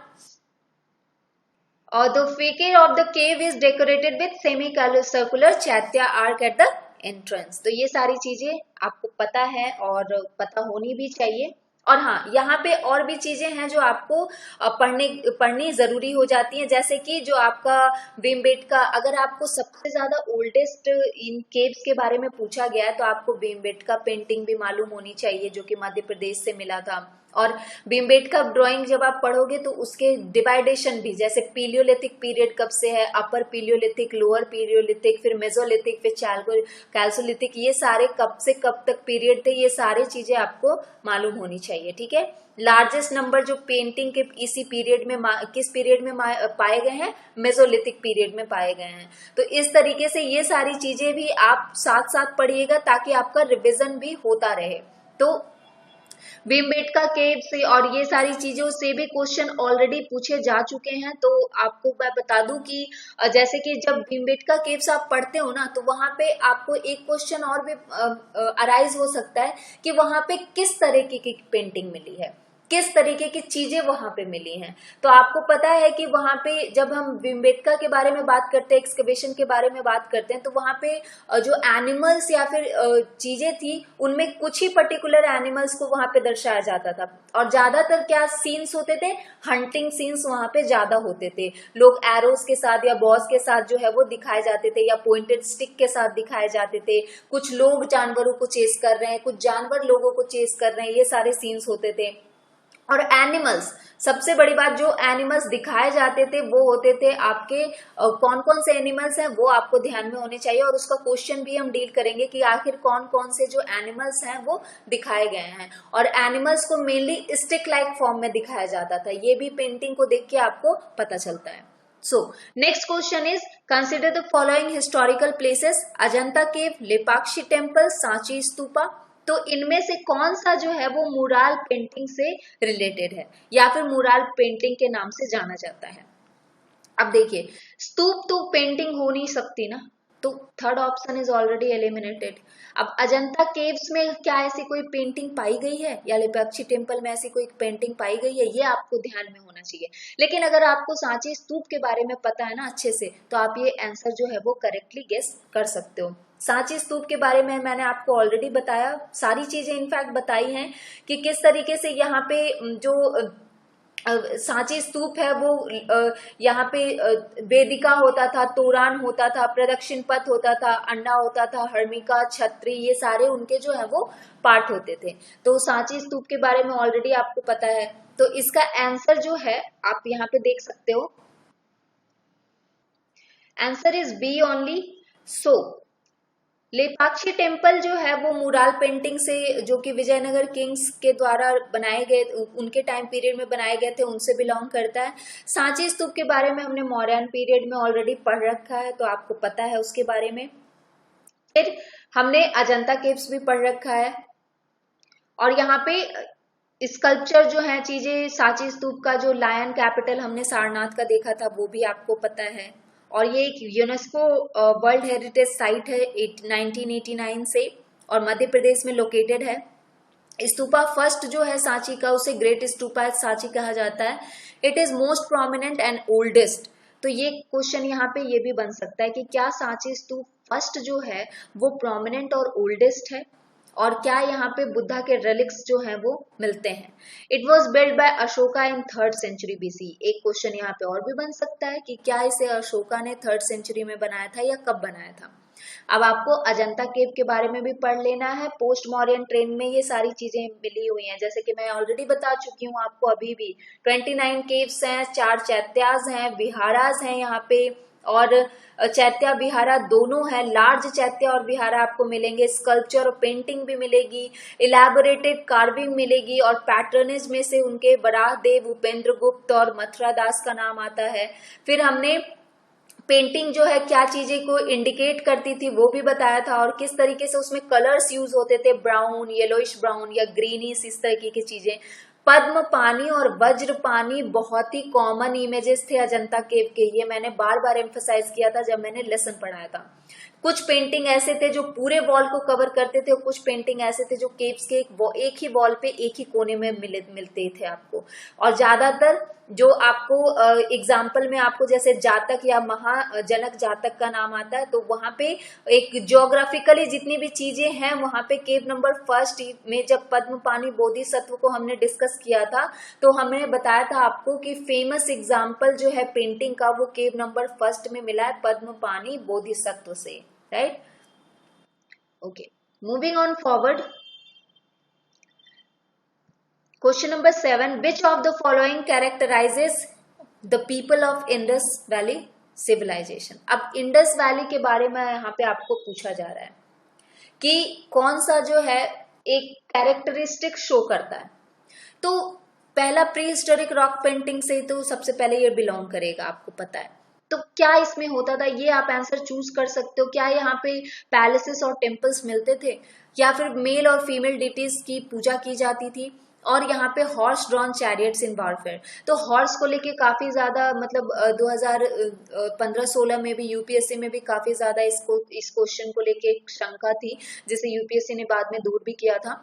the facade of the cave is decorated with semicircular chaitya arc at the entrance। तो ये सारी चीजें आपको पता है और पता होनी भी चाहिए। और हाँ, यहाँ पे और भी चीजें हैं जो आपको पढ़नी जरूरी हो जाती हैं, जैसे कि जो आपका भीमबेटका, अगर आपको सबसे ज्यादा ओल्डेस्ट इन केव्स के बारे में पूछा गया है तो आपको भीमबेटका पेंटिंग भी मालूम होनी चाहिए जो कि मध्य प्रदेश से मिला था। और भीमबेटका ड्राइंग जब आप पढ़ोगे तो उसके डिवाइडेशन भी, जैसे पीलियोलिथिक पीरियड कब से है, अपर पीलियोलिथिक, लोअर पीलियोलिथिक, फिर मेसोलिथिक, फिर कैल्सोलिथिक, ये सारे कब से कब तक पीरियड थे, ये सारी चीजें आपको मालूम होनी चाहिए। ठीक है। लार्जेस्ट नंबर जो पेंटिंग के इसी पीरियड में किस पीरियड में पाए गए हैं, मेसोलिथिक पीरियड में पाए गए हैं। तो इस तरीके से ये सारी चीजें भी आप साथ साथ पढ़िएगा ताकि आपका रिविजन भी होता रहे। तो भीमबेटका केव से और ये सारी चीजों से भी क्वेश्चन ऑलरेडी पूछे जा चुके हैं। तो आपको मैं बता दूं कि जैसे कि जब भीमबेटका केव्स आप पढ़ते हो ना तो वहां पे आपको एक क्वेश्चन और भी अराइज हो सकता है कि वहां पे किस तरीके की पेंटिंग मिली है, किस तरीके की चीजें वहां पे मिली हैं। तो आपको पता है कि वहां पे जब हम भीमबेटका के बारे में बात करते हैं, एक्सकवेशन के बारे में बात करते हैं, तो वहां पे जो एनिमल्स या फिर चीजें थी उनमें कुछ ही पर्टिकुलर एनिमल्स को वहां पे दर्शाया जाता था। और ज्यादातर क्या सीन्स होते थे, हंटिंग सीन्स वहां पे ज्यादा होते थे। लोग एरोस के साथ या बॉस के साथ जो है वो दिखाए जाते थे या पॉइंटेड स्टिक के साथ दिखाए जाते थे। कुछ लोग जानवरों को चेस कर रहे हैं, कुछ जानवर लोगों को चेस कर रहे हैं, ये सारे सीन्स होते थे। और एनिमल्स, सबसे बड़ी बात, जो एनिमल्स दिखाए जाते थे वो होते थे आपके कौन कौन से एनिमल्स हैं वो आपको ध्यान में होने चाहिए। और उसका क्वेश्चन भी हम डील करेंगे कि आखिर कौन कौन से जो एनिमल्स हैं वो दिखाए गए हैं। और एनिमल्स को मेनली स्टिक लाइक फॉर्म में दिखाया जाता था, ये भी पेंटिंग को देख के आपको पता चलता है। So next question is consider the following historical places, Ajanta cave, Lepakshi temple, Sanchi stupa. तो इनमें से कौन सा जो है वो मुराल पेंटिंग से रिलेटेड है या फिर मुराल पेंटिंग के नाम से जाना जाता है। अब देखिए, स्तूप तो पेंटिंग हो नहीं सकती ना, तो third option is already eliminated. अब अजंता केव्स में क्या ऐसी कोई पेंटिंग पाई गई है या लेपाक्षी टेम्पल में ऐसी कोई पेंटिंग पाई गई है, ये आपको ध्यान में होना चाहिए। लेकिन अगर आपको सांची स्तूप के बारे में पता है ना अच्छे से, तो आप ये आंसर जो है वो करेक्टली गेस कर सकते हो। सांची स्तूप के बारे में मैंने आपको ऑलरेडी बताया, सारी चीजें इनफैक्ट बताई हैं कि किस तरीके से यहाँ पे जो सांची स्तूप है वो यहाँ पे वेदिका होता था, तोरान होता था, प्रदक्षिण पथ होता था, अंडा होता था, हर्मिका, छत्री, ये सारे उनके जो है वो पार्ट होते थे। तो सांची स्तूप के बारे में ऑलरेडी आपको पता है। तो इसका आंसर जो है आप यहाँ पे देख सकते हो, answer is B only. So Lepakshi temple जो है वो मुराल पेंटिंग से, जो कि विजयनगर किंग्स के द्वारा बनाए गए, उनके टाइम पीरियड में बनाए गए थे, उनसे बिलोंग करता है। सांची स्तूप के बारे में हमने मौर्यन पीरियड में ऑलरेडी पढ़ रखा है, तो आपको पता है उसके बारे में। फिर हमने अजंता केव्स भी पढ़ रखा है। और यहाँ पे स्कल्पचर जो है चीजें, सांची स्तूप का जो लायन कैपिटल हमने सारनाथ का देखा था वो भी आपको पता है। और ये एक यूनेस्को वर्ल्ड हेरिटेज साइट है 1989 से और मध्य प्रदेश में लोकेटेड है। स्तूपा फर्स्ट जो है सांची का, उसे ग्रेट स्तूपा सांची कहा जाता है। It is most prominent and oldest. तो ये क्वेश्चन यहाँ पे ये भी बन सकता है कि क्या सांची स्तूप फर्स्ट जो है वो प्रोमिनेंट और ओल्डेस्ट है, और क्या यहाँ पे बुद्धा के रेलिक्स जो हैं वो मिलते हैं। It was build by Ashoka in 3rd century BC. एक क्वेश्चन यहाँ पे और भी बन सकता है कि क्या इसे अशोका ने 3rd सेंचुरी में बनाया था या कब बनाया था। अब आपको अजंता केव के बारे में भी पढ़ लेना है। पोस्ट मॉडर्न ट्रेंड में ये सारी चीजें मिली हुई हैं, जैसे कि मैं ऑलरेडी बता चुकी हूँ आपको अभी भी। 29 केव्स हैं, 4 चैत्याज हैं, विहाराज हैं यहाँ पे, और चैत्या विहारा दोनों है। लार्ज चैत्या और विहारा आपको मिलेंगे, स्कल्पचर और पेंटिंग भी मिलेगी, इलेबोरेटेड कार्विंग मिलेगी, और पैटर्नेज में से उनके बराह देव, उपेंद्र गुप्त और मथुरा दास का नाम आता है। फिर हमने पेंटिंग जो है क्या चीजें को इंडिकेट करती थी वो भी बताया था, और किस तरीके से उसमें कलर्स यूज होते थे, ब्राउन, येलोइश ब्राउन या ग्रीनिश, इस तरीके की चीजें। पद्म पानी और वज्र पानी बहुत ही कॉमन इमेजेस थे अजंता केव के, ये मैंने बार बार एम्फसाइज किया था जब मैंने लेसन पढ़ाया था। कुछ पेंटिंग ऐसे थे जो पूरे वॉल को कवर करते थे, और कुछ पेंटिंग ऐसे थे जो केव्स के एक ही वॉल पे एक ही कोने में मिलते थे आपको। और ज्यादातर जो आपको एग्जाम्पल में आपको जैसे जातक या महाजनक जातक का नाम आता है, तो वहां पे एक ज्योग्राफिकली जितनी भी चीजें हैं वहां पे केव नंबर फर्स्ट में जब पद्म पानी बोधिसत्व को हमने डिस्कस किया था, तो हमने बताया था आपको कि फेमस एग्जाम्पल जो है पेंटिंग का वो केव नंबर फर्स्ट में मिला है पद्म पानी बोधिसत्व से, right. Okay, moving on forward. Question number 7. Which of the following characterizes the people of Indus Valley civilization? अब इंडस वैली के बारे में यहाँ पे आपको पूछा जा रहा है कि कौन सा जो है एक कैरेक्टरिस्टिक शो करता है। तो पहला प्री हिस्टोरिक रॉक पेंटिंग से तो सबसे पहले ये बिलोंग करेगा, आपको पता है। तो क्या इसमें होता था, ये आप आंसर चूज कर सकते हो। क्या यहाँ पे पैलेसेस और टेम्पल्स मिलते थे, या फिर मेल और फीमेल डिटीज की पूजा की जाती थी, और यहाँ पे horse drawn chariots in warfare. तो हॉर्स को लेके काफी ज्यादा मतलब 2015-16 में भी यूपीएससी में भी काफी ज्यादा इस क्वेश्चन को लेके एक शंका थी, जिसे यूपीएससी ने बाद में दूर भी किया था।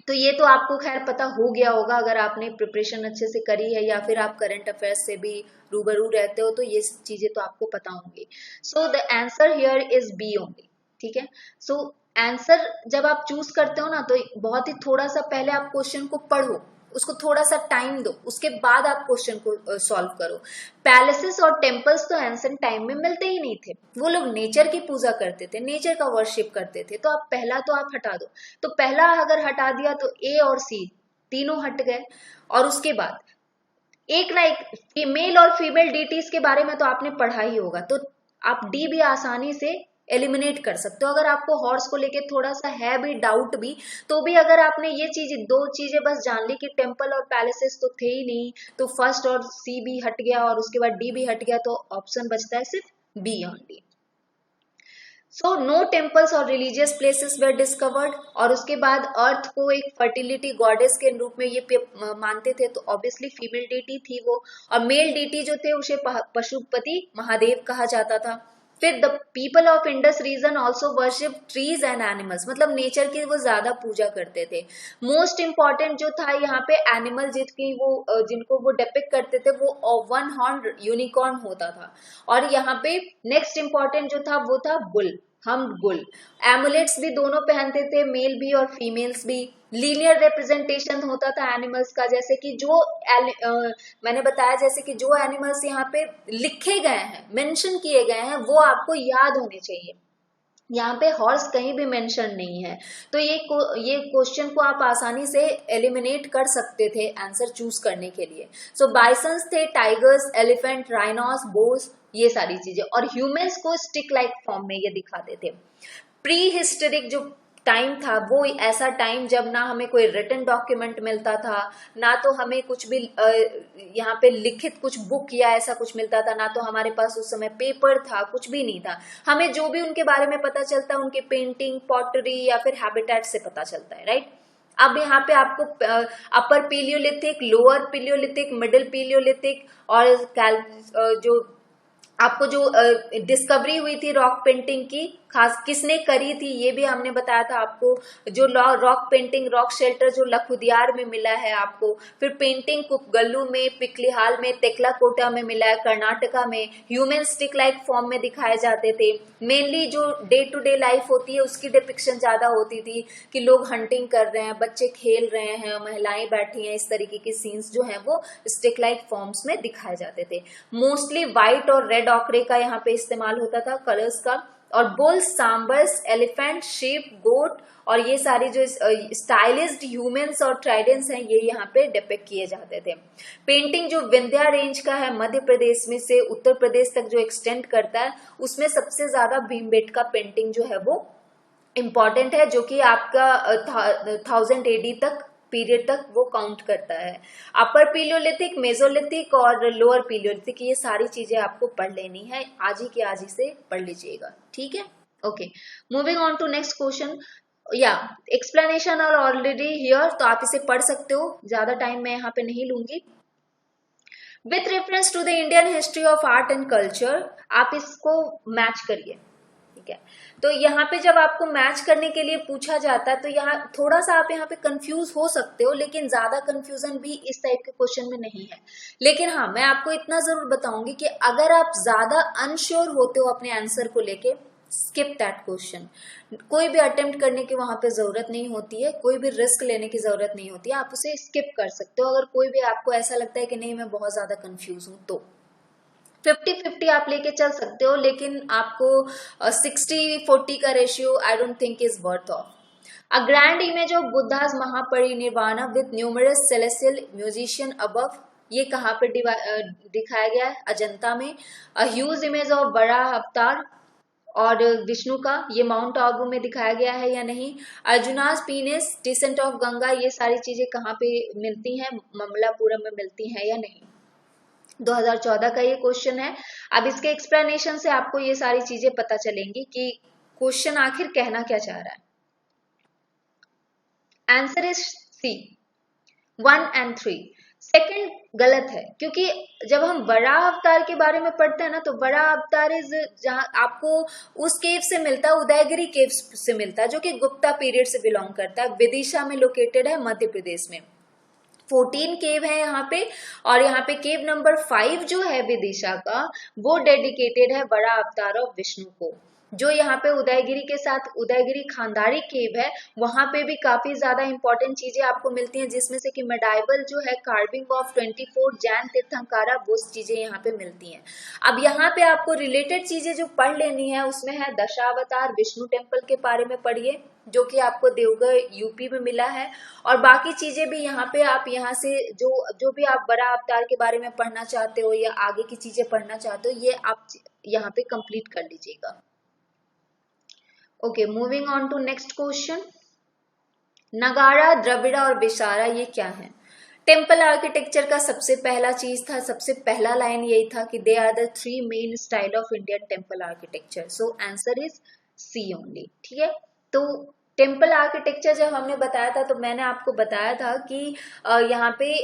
तो ये तो आपको खैर पता हो गया होगा अगर आपने प्रिपरेशन अच्छे से करी है, या फिर आप करंट अफेयर्स से भी रूबरू रहते हो, तो ये चीजें तो आपको पता होंगी। So the answer here is B only, ठीक है। सो आंसर जब आप चूज करते हो ना, तो बहुत ही थोड़ा सा पहले आप क्वेश्चन को पढ़ो, उसको थोड़ा सा टाइम दो, उसके बाद आप क्वेश्चन को सॉल्व करो। पैलेसेस और टेम्पल्स तो एंशिएंट टाइम में मिलते ही नहीं थे, वो लोग नेचर की पूजा करते थे, नेचर का वर्शिप करते थे। तो आप पहला तो आप हटा दो, तो पहला अगर हटा दिया तो ए और सी तीनों हट गए। और उसके बाद एक ना एक फीमेल और फीमेल डीटीज के बारे में तो आपने पढ़ा ही होगा, तो आप डी भी आसानी से एलिमिनेट कर सकते हो। अगर आपको हॉर्स को लेके थोड़ा सा है भी डाउट भी, तो भी अगर आपने ये चीज दो चीजें बस जान ली कि टेम्पल और पैलेसेस तो थे ही नहीं, तो फर्स्ट और सी भी हट गया और उसके बाद डी भी हट गया, तो ऑप्शन बचता है सिर्फ B only. So no temples और रिलीजियस प्लेसेस वेर डिस्कवर्ड। और उसके बाद अर्थ को एक फर्टिलिटी गॉडेस के रूप में ये मानते थे, तो ऑब्वियसली फीमेल डीटी थी वो, और मेल डीटी जो थे उसे पशुपति महादेव कहा जाता था। फिर the people of Indus region also worship trees and animals, मतलब नेचर की वो ज्यादा पूजा करते थे। मोस्ट इंपॉर्टेंट जो था यहाँ पे एनिमल जिनको वो डिपिक्ट करते थे वो वन हॉर्न यूनिकॉर्न होता था। और यहाँ पे नेक्स्ट इंपॉर्टेंट जो था वो था बुल, हम बुल। एमुलेट्स भी दोनों पहनते थे, मेल भी और फीमेल्स भी। लीनियर रिप्रेजेंटेशन होता था एनिमल्स का, जैसे कि मैंने बताया जैसे कि जो एनिमल्स यहाँ पे लिखे गए हैं, मेंशन किए गए हैं, वो आपको याद होने चाहिए। यहाँ पे हॉर्स कहीं भी मेंशन नहीं है, तो ये क्वेश्चन को आप आसानी से एलिमिनेट कर सकते थे आंसर चूज करने के लिए। सो बाइसन्स थे, टाइगर्स, एलिफेंट, राइनोस, बोस, ये सारी चीजें। और ह्यूमंस को स्टिक लाइक फॉर्म में ये दिखाते थे। प्री हिस्टोरिक जो टाइम था वो ऐसा टाइम जब ना हमें कोई रिटन डॉक्यूमेंट मिलता था, ना तो हमें कुछ भी यहाँ पे लिखित कुछ बुक या ऐसा कुछ मिलता था, ना तो हमारे पास उस समय पेपर था, कुछ भी नहीं था। हमें जो भी उनके बारे में पता चलता है उनके पेंटिंग, पॉटरी या फिर हैबिटेट से पता चलता है, राइट। अब यहाँ पे आपको अपर पीलियोलिथिक, लोअर पीलियोलिथिक, मिडिल पीलियोलिथिक और जो आपको जो डिस्कवरी हुई थी रॉक पेंटिंग की, खास किसने करी थी ये भी हमने बताया था आपको। जो रॉक पेंटिंग, रॉक शेल्टर जो लखुदियार में मिला है आपको, फिर पेंटिंग कुपगल्लू में, पिकलिहाल में, तेकलाकोटा में मिला है, कर्नाटका में। ह्यूमन स्टिक लाइक फॉर्म में दिखाए जाते थे। मेनली जो डे टू डे लाइफ होती है उसकी डिपिक्शन ज्यादा होती थी, कि लोग हंटिंग कर रहे हैं, बच्चे खेल रहे हैं, महिलाएं बैठी हैं, इस तरीके के सीन्स जो हैं वो स्टिक लाइक फॉर्म्स में दिखाए जाते थे। मोस्टली व्हाइट और रेड ऑकरे का यहाँ पे इस्तेमाल होता था कलर्स का। और बुल्स, सांबर्स, एलिफेंट, शीप, गोट और ये सारी जो स्टाइलिश्ड ह्यूमंस और ट्राइडेंट्स हैं ये यहाँ पे डिपिक्ट किए जाते थे। पेंटिंग जो विंध्या रेंज का है, मध्य प्रदेश में से उत्तर प्रदेश तक जो एक्सटेंड करता है, उसमें सबसे ज्यादा भीमबेटका पेंटिंग जो है वो इम्पॉर्टेंट है, जो कि आपका 1000 AD तक पीरियड तक वो काउंट करता है। अपर पीलियोलिथिक, मेसोलिथिक और लोअर पीलियोलिथिक, ये सारी चीजें आपको पढ़ लेनी है, आज ही के आज ही से पढ़ लीजिएगा, ठीक है। Okay, moving on to next question. या एक्सप्लेनेशन और ऑलरेडी हियर, तो आप इसे पढ़ सकते हो, ज्यादा टाइम मैं यहाँ पे नहीं लूंगी। With reference to the Indian history of art and culture, आप इसको मैच करिए, ठीक है। तो यहाँ पे जब आपको मैच करने के लिए पूछा जाता है तो यहाँ थोड़ा सा आप यहाँ पे कंफ्यूज हो सकते हो, लेकिन ज्यादा कंफ्यूजन भी इस टाइप के क्वेश्चन में नहीं है। लेकिन हाँ, मैं आपको इतना जरूर बताऊंगी कि अगर आप ज्यादा अनश्योर होते हो अपने आंसर को लेके, स्किप दैट क्वेश्चन। कोई भी अटेम्प्ट करने की वहां पे जरूरत नहीं होती है, कोई भी रिस्क लेने की जरूरत नहीं होती है, आप उसे स्किप कर सकते हो। अगर कोई भी आपको ऐसा लगता है कि नहीं मैं बहुत ज्यादा कंफ्यूज हूं, तो 50-50 आप लेके चल सकते हो, लेकिन आपको 60-40 का ratio I don't think is worth of. A grand image of Buddha's Mahaparinirvan with numerous celestial musician above, ये कहाँ पे दिखाया गया है? अजंता में। अ ह्यूज इमेज ऑफ बड़ा अवतार और विष्णु का, ये माउंट आबू में दिखाया गया है या नहीं? अर्जुनास पीनिस, डिसेंट ऑफ गंगा, ये सारी चीजें कहाँ पे मिलती हैं? ममलापुरम में मिलती हैं या नहीं? 2014 का ये क्वेश्चन है। अब इसके एक्सप्लेनेशन से आपको ये सारी चीजें पता चलेंगी कि क्वेश्चन आखिर कहना क्या चाह रहा है। Answer is C, 1 and 3। Second गलत है, क्योंकि जब हम बड़ा अवतार के बारे में पढ़ते हैं ना, तो बड़ा अवतार इज जहां आपको उस केव से मिलता है, उदयगिरी केव से मिलता है, जो कि गुप्ता पीरियड से बिलोंग करता है, विदिशा में लोकेटेड है, मध्य प्रदेश में। 14 केव है यहाँ पे, और यहाँ पे केव नंबर 5 जो है विदिशा का, वो डेडिकेटेड है बड़ा अवतार ऑफ विष्णु को। जो यहाँ पे उदयगिरी के साथ उदयगिरी खानदारी केव है, वहां पे भी काफी ज्यादा इंपॉर्टेंट चीजें आपको मिलती हैं, जिसमें से कि मेडाइवल जो है कार्विंग ऑफ 24 जैन तीर्थंकारा, वो चीजें यहाँ पे मिलती हैं। अब यहाँ पे आपको रिलेटेड चीजें जो पढ़ लेनी है, उसमें है दशावतार विष्णु टेम्पल के बारे में पढ़िए, जो कि आपको देवघर यूपी में मिला है। और बाकी चीजें भी यहाँ पे आप यहाँ से जो भी आप बड़ा अवतार के बारे में पढ़ना चाहते हो या आगे की चीजें पढ़ना चाहते हो, ये आप यहाँ पे कंप्लीट कर लीजिएगा। Okay, moving on to next question. Nagara, Dravida और विसारा, ये क्या है? टेम्पल आर्किटेक्चर का सबसे पहला चीज था, सबसे पहला लाइन यही था कि they are the 3 main style of Indian temple architecture. So answer is C only, ठीक है। तो टेम्पल आर्किटेक्चर जब हमने बताया था, तो मैंने आपको बताया था कि यहाँ पे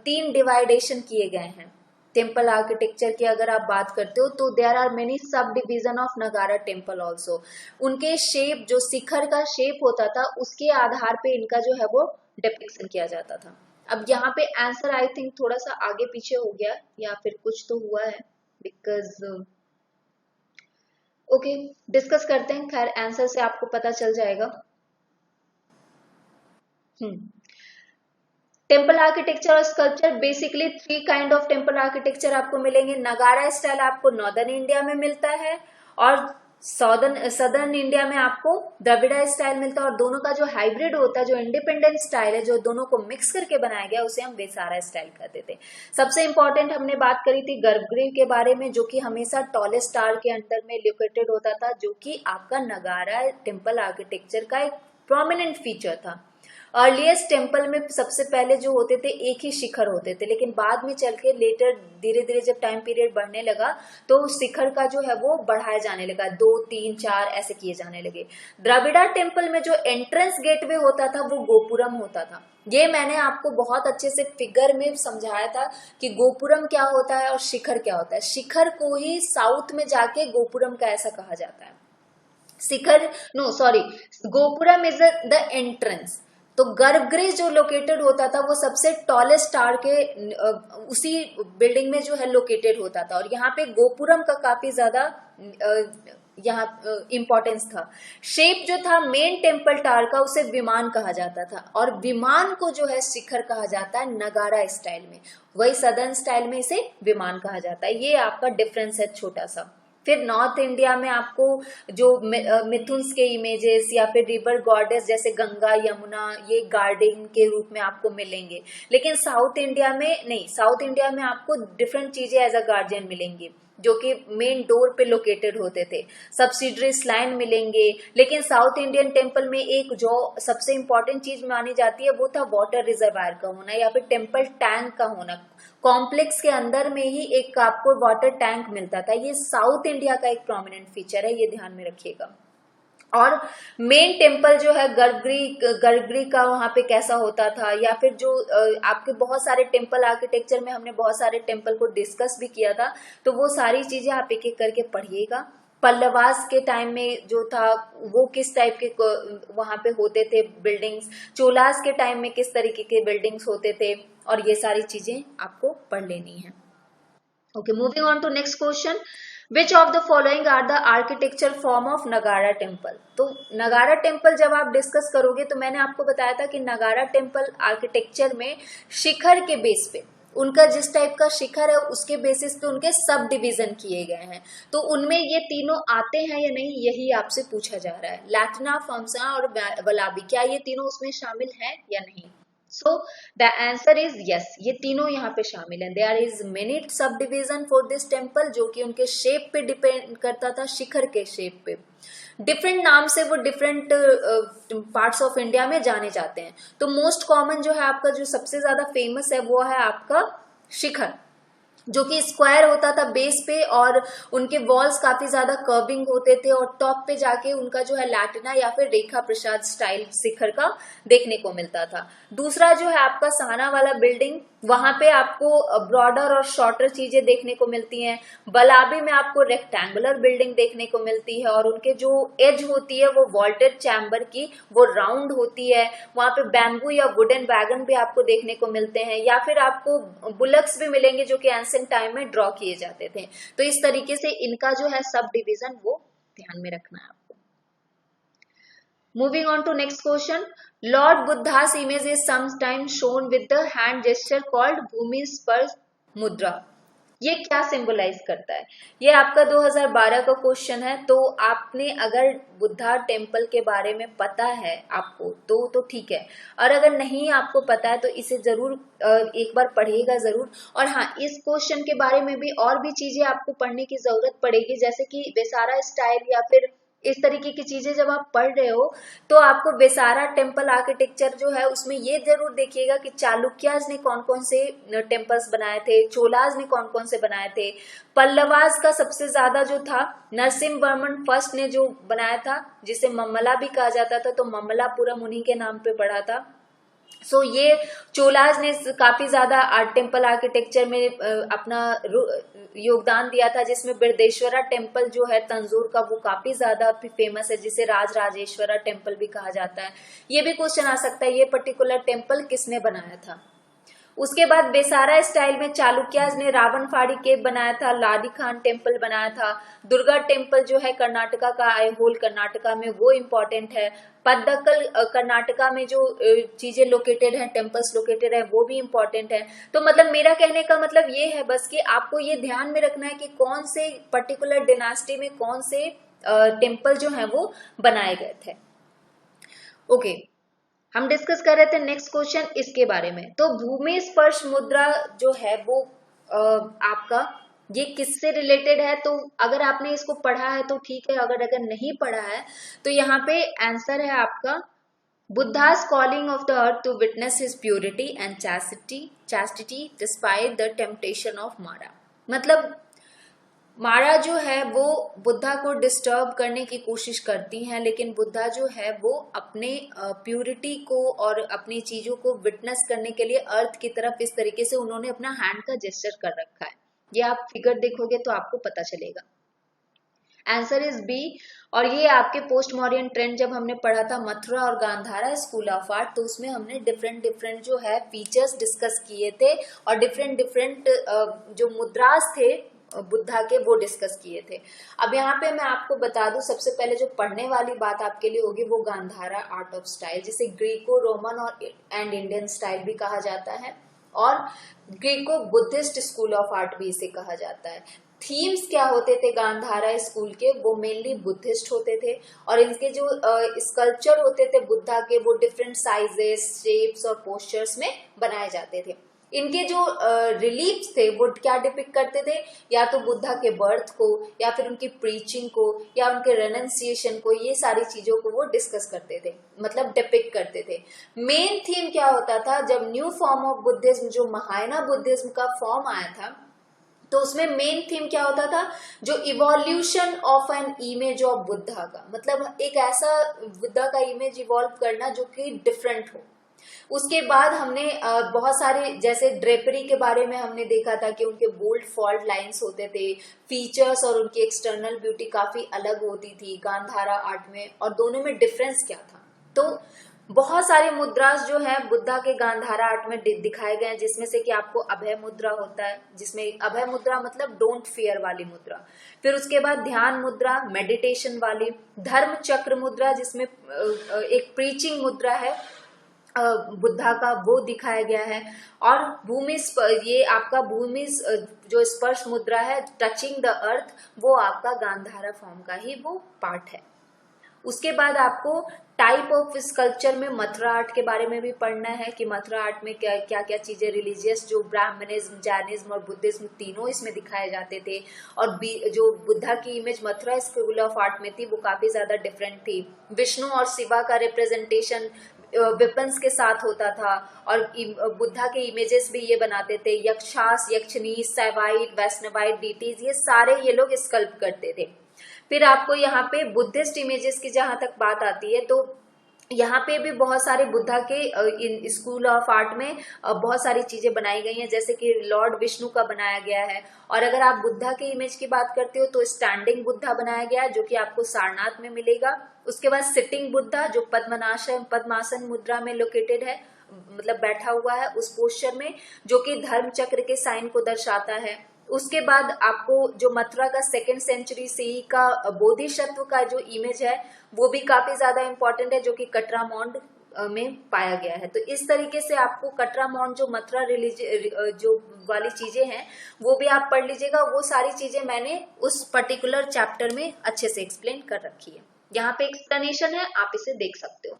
3 डिवाइडेशन किए गए हैं टेम्पल आर्किटेक्चर की। अगर आप बात करते हो तो there are many sub division of Nagara temple also. उनके शेप, जो शिखर का शेप होता था, उसके आधार पे इनका जो है वो डिपिक्शन किया जाता था। अब यहाँ पे आंसर आई थिंक थोड़ा सा आगे पीछे हो गया, या फिर कुछ तो हुआ है, बिकॉज ओके, डिस्कस करते हैं, खैर आंसर से आपको पता चल जाएगा। टेम्पल आर्किटेक्चर और sculpture, basically 3 kind of temple architecture आपको मिलेंगे। नगारा स्टाइल आपको नॉर्दर्न इंडिया में मिलता है, और सदर्न इंडिया में आपको द्रविड़ा स्टाइल मिलता है। और दोनों का जो हाइब्रिड होता है, जो इंडिपेंडेंट स्टाइल है, जो दोनों को मिक्स करके बनाया गया, उसे हम विसारा स्टाइल कहते थे। सबसे इंपॉर्टेंट हमने बात करी थी गर्भगृह के बारे में, जो कि हमेशा टॉलेस्ट स्टार के अंडर में लोकेटेड होता था, जो कि आपका नगारा टेम्पल आर्किटेक्चर का एक प्रोमिनेंट फीचर था। अर्लीस्ट टेम्पल में सबसे पहले जो होते थे एक ही शिखर होते थे, लेकिन बाद में चल के लेटर धीरे धीरे जब टाइम पीरियड बढ़ने लगा, तो शिखर का जो है वो बढ़ाया जाने लगा, 2, 3, 4 ऐसे किए जाने लगे। द्रविड़ा टेम्पल में जो एंट्रेंस गेटवे होता था वो गोपुरम होता था। ये मैंने आपको बहुत अच्छे से फिगर में समझाया था कि गोपुरम क्या होता है और शिखर क्या होता है। शिखर को ही साउथ में जाके गोपुरम का ऐसा कहा जाता है। शिखर गोपुरम इज द एंट्रेंस। तो गर्भगृह जो लोकेटेड होता था वो सबसे टॉलेस्ट स्टार के उसी बिल्डिंग में जो है लोकेटेड होता था, और यहाँ पे गोपुरम का काफी ज्यादा यहाँ इंपॉर्टेंस था। शेप जो था मेन टेम्पल टावर का, उसे विमान कहा जाता था, और विमान को जो है शिखर कहा जाता है नगारा स्टाइल में। वही सदर्न स्टाइल में इसे विमान कहा जाता है। ये आपका डिफरेंस है छोटा सा। फिर नॉर्थ इंडिया में आपको जो मिथुन्स के इमेजेस या फिर रिवर गॉडेस जैसे गंगा, यमुना, ये गार्डन के रूप में आपको मिलेंगे। लेकिन साउथ इंडिया में नहीं, साउथ इंडिया में आपको डिफरेंट चीजें एज अ गार्जियन मिलेंगी। जो कि मेन डोर पे लोकेटेड होते थे। सब्सिडरी लाइन मिलेंगे, लेकिन साउथ इंडियन टेम्पल में एक जो सबसे इंपॉर्टेंट चीज मानी जाती है वो था वाटर रिजर्वायर का होना या फिर टेम्पल टैंक का होना। कॉम्प्लेक्स के अंदर में ही एक आपको वाटर टैंक मिलता था। ये साउथ इंडिया का एक प्रोमिनेंट फीचर है, ये ध्यान में रखिएगा। और मेन टेम्पल जो है गर्भगृह का वहां पे कैसा होता था, या फिर जो आपके बहुत सारे टेम्पल आर्किटेक्चर में हमने बहुत सारे टेम्पल को डिस्कस भी किया था, तो वो सारी चीजें आप एक एक करके पढ़िएगा। पल्लवास के टाइम में जो था वो किस टाइप के वहां पे होते थे बिल्डिंग्स, चोलास के टाइम में किस तरीके के बिल्डिंग्स होते थे, और ये सारी चीजें आपको पढ़ लेनी है। Okay, moving on to next question. Which of the following are the architecture form of Nagara temple. तो नगारा टेम्पल जब आप डिस्कस करोगे तो मैंने आपको बताया था कि नगारा टेम्पल आर्किटेक्चर में शिखर के बेस पे, उनका जिस टाइप का शिखर है उसके बेसिस पे उनके सब डिवीजन किए गए हैं। तो उनमें ये तीनों आते हैं या नहीं, यही आपसे पूछा जा रहा है। लैटिना, फमसा और वलाबी, क्या ये तीनों उसमें शामिल हैं या नहीं? So the answer is yes, ये तीनों यहाँ पे शामिल हैं। There is many sub division for this temple, जो कि उनके शेप पे डिपेंड करता था, शिखर के शेप पे। डिफरेंट नाम से वो डिफरेंट पार्ट्स ऑफ इंडिया में जाने जाते हैं। तो मोस्ट कॉमन जो है आपका, जो सबसे ज्यादा फेमस है, वो है आपका शिखर, जो कि स्क्वायर होता था बेस पे, और उनके वॉल्स काफी ज्यादा कर्विंग होते थे, और टॉप पे जाके उनका जो है लैटिना या फिर रेखा प्रसाद स्टाइल शिखर का देखने को मिलता था। दूसरा जो है आपका सहाना वाला बिल्डिंग, वहां पे आपको ब्रॉडर और शॉर्टर चीजें देखने को मिलती हैं। बलाबी में आपको रेक्टेंगुलर बिल्डिंग देखने को मिलती है, और उनके जो एज होती है वो वॉल्टेड चैम्बर की, वो राउंड होती है। वहां पे बैम्बू या वुडन वैगन भी आपको देखने को मिलते हैं, या फिर आपको बुलक्स भी मिलेंगे जो कि एंशिएंट टाइम में ड्रॉ किए जाते थे। तो इस तरीके से इनका जो है सब डिवीजन वो ध्यान में रखना है आपको। Moving on to next question. Lord Buddha's image is sometimes shown with the hand gesture called Bhumi Sparsh Mudra. ये क्या सिंबलाइज करता है? ये आपका 2012 का क्वेश्चन है। तो आपने अगर बुद्धा टेम्पल के बारे में पता है आपको तो ठीक है, और अगर नहीं आपको पता है तो इसे जरूर एक बार पढ़िएगा जरूर। और हाँ, इस क्वेश्चन के बारे में भी और भी चीजें आपको पढ़ने की जरूरत पड़ेगी, जैसे कि वेसारा स्टाइल या फिर इस तरीके की चीजें जब आप पढ़ रहे हो तो आपको वेसारा टेम्पल आर्किटेक्चर जो है उसमें ये जरूर देखिएगा कि चालुक्याज ने कौन कौन से टेम्पल्स बनाए थे, चोलाज ने कौन कौन से बनाए थे। पल्लवाज का सबसे ज्यादा जो था नरसिम्हवर्मन फर्स्ट ने जो बनाया था, जिसे मम्मला भी कहा जाता था, तो मम्मलापुरम उन्हीं के नाम पे पड़ा था। सो ये चोलाज ने काफी ज्यादा आर्ट टेम्पल आर्किटेक्चर में अपना योगदान दिया था, जिसमें बृहदेश्वरा टेम्पल जो है तंजौर का, वो काफी ज्यादा फेमस है, जिसे राजराजेश्वरा टेम्पल भी कहा जाता है। ये भी क्वेश्चन आ सकता है, ये पर्टिकुलर टेम्पल किसने बनाया था। उसके बाद बेसारा स्टाइल में चालुक्याज ने रावणफाड़ी केव बनाया था, लादी खान टेम्पल बनाया था। दुर्गा टेम्पल जो है कर्नाटका का, होल कर्नाटका में, वो इम्पोर्टेंट है। पद्दक्कल कर्नाटका में जो चीजें लोकेटेड है, टेम्पल्स लोकेटेड है, वो भी इम्पोर्टेंट है। तो मतलब मेरा कहने का मतलब ये है बस कि आपको ये ध्यान में रखना है कि कौन से पर्टिकुलर डिनास्टी में कौन से टेम्पल जो है वो बनाए गए थे। ओके, हम डिस्कस कर रहे थे नेक्स्ट क्वेश्चन इसके बारे में। तो भूमि स्पर्श मुद्रा जो है वो आपका ये किससे रिलेटेड है? तो अगर आपने इसको पढ़ा है तो ठीक है, अगर नहीं पढ़ा है तो यहाँ पे आंसर है आपका बुद्धा's calling of the earth to witness his purity and chastity despite the temptation of Mara। मतलब मारा जो है वो बुद्धा को डिस्टर्ब करने की कोशिश करती हैं, लेकिन बुद्धा जो है वो अपने प्यूरिटी को और अपनी चीजों को विटनेस करने के लिए अर्थ की तरफ इस तरीके से उन्होंने अपना हैंड का जेस्चर कर रखा है। ये आप फिगर देखोगे तो आपको पता चलेगा। Answer is B. और ये आपके पोस्ट मॉडर्न ट्रेंड जब हमने पढ़ा था मथुरा और गांधारा स्कूल ऑफ आर्ट, तो उसमें हमने डिफरेंट जो है फीचर्स डिस्कस किए थे, और डिफरेंट जो मुद्रास थे बुद्धा के वो डिस्कस किए थे। अब यहाँ पे मैं आपको बता दूं, सबसे पहले जो पढ़ने वाली बात आपके लिए होगी वो गांधारा आर्ट ऑफ स्टाइल, जिसे ग्रीको रोमन और एंड इंडियन स्टाइल भी कहा जाता है, और Greco Buddhist school of art भी इसे कहा जाता है। थीम्स क्या होते थे गांधारा स्कूल के? वो मेनली बुद्धिस्ट होते थे, और इनके जो स्कल्पचर होते थे बुद्धा के, वो डिफरेंट साइजेस, शेप्स और पोस्चर्स में बनाए जाते थे। इनके जो रिलीफ्स थे वो क्या डिपिक्ट करते थे, या तो बुद्धा के बर्थ को, या फिर उनकी प्रीचिंग को, या उनके रेनन्सिएशन को, ये सारी चीजों को वो डिस्कस करते थे, मतलब डिपिक्ट करते थे। मेन थीम क्या होता था, जब न्यू फॉर्म ऑफ बुद्धिज्म, जो महायाना बुद्धिज्म का फॉर्म आया था, तो उसमें मेन थीम क्या होता था, जो evolution of an image of Buddha का, मतलब एक ऐसा बुद्धा का इमेज इवॉल्व करना जो कि डिफरेंट हो। उसके बाद हमने बहुत सारे, जैसे ड्रेपरी के बारे में हमने देखा था कि उनके बोल्ड फॉल्ट लाइंस होते थे, फीचर्स और उनकी एक्सटर्नल ब्यूटी काफी अलग होती थी गांधारा आर्ट में, और दोनों में डिफरेंस क्या था। तो बहुत सारे मुद्रास जो है बुद्धा के गांधारा आर्ट में दिखाए गए हैं, जिसमें से कि आपको अभय मुद्रा होता है, जिसमें अभय मुद्रा मतलब डोंट फियर वाली मुद्रा, फिर उसके बाद ध्यान मुद्रा मेडिटेशन वाली, धर्म चक्र मुद्रा जिसमें एक प्रीचिंग मुद्रा है बुद्धा का, वो दिखाया गया है, और भूमि ये आपका भूमि जो स्पर्श मुद्रा है टचिंग द अर्थ, वो आपका गांधारा फॉर्म का ही वो पार्ट है। उसके बाद आपको टाइप ऑफ स्कल्पचर में मथुरा आर्ट के बारे में भी पढ़ना है कि मथुरा आर्ट में क्या क्या क्या चीजें रिलीजियस, जो ब्राह्मणिज्म, जैनिज्म और बुद्धिज्म तीनों इसमें दिखाए जाते थे, और जो बुद्धा की image Mathura school of art में थी वो काफी ज्यादा डिफरेंट थी। विष्णु और शिवा का रिप्रेजेंटेशन वेपन्स के साथ होता था, और बुद्धा के इमेजेस भी ये बनाते थे, यक्षास, यक्षनी, सैवाइट, वैष्णवाइट डीटीज, ये सारे ये लोग स्कल्प करते थे। फिर आपको यहाँ पे बुद्धिस्ट इमेजेस की जहां तक बात आती है, तो यहाँ पे भी बहुत सारे बुद्धा के इन स्कूल ऑफ आर्ट में बहुत सारी चीजें बनाई गई हैं, जैसे कि लॉर्ड विष्णु का बनाया गया है। और अगर आप बुद्धा के इमेज की बात करते हो तो स्टैंडिंग बुद्धा बनाया गया है, जो कि आपको सारनाथ में मिलेगा। उसके बाद सिटिंग बुद्धा, जो पद्मासन मुद्रा में लोकेटेड है, मतलब बैठा हुआ है उस पोस्चर में, जो कि धर्म चक्र के साइन को दर्शाता है। उसके बाद आपको जो मथुरा का 2nd सेंचुरी सीई का बोधिसत्व का जो इमेज है वो भी काफी ज्यादा इंपॉर्टेंट है, जो कि कटरा मॉन्ड में पाया गया है। तो इस तरीके से आपको कटरा मॉन्ड, जो मथुरा जो वाली चीजें हैं वो भी आप पढ़ लीजिएगा। वो सारी चीजें मैंने उस पर्टिकुलर चैप्टर में अच्छे से एक्सप्लेन कर रखी है, यहाँ पे एक्सप्लेनेशन है, आप इसे देख सकते हो।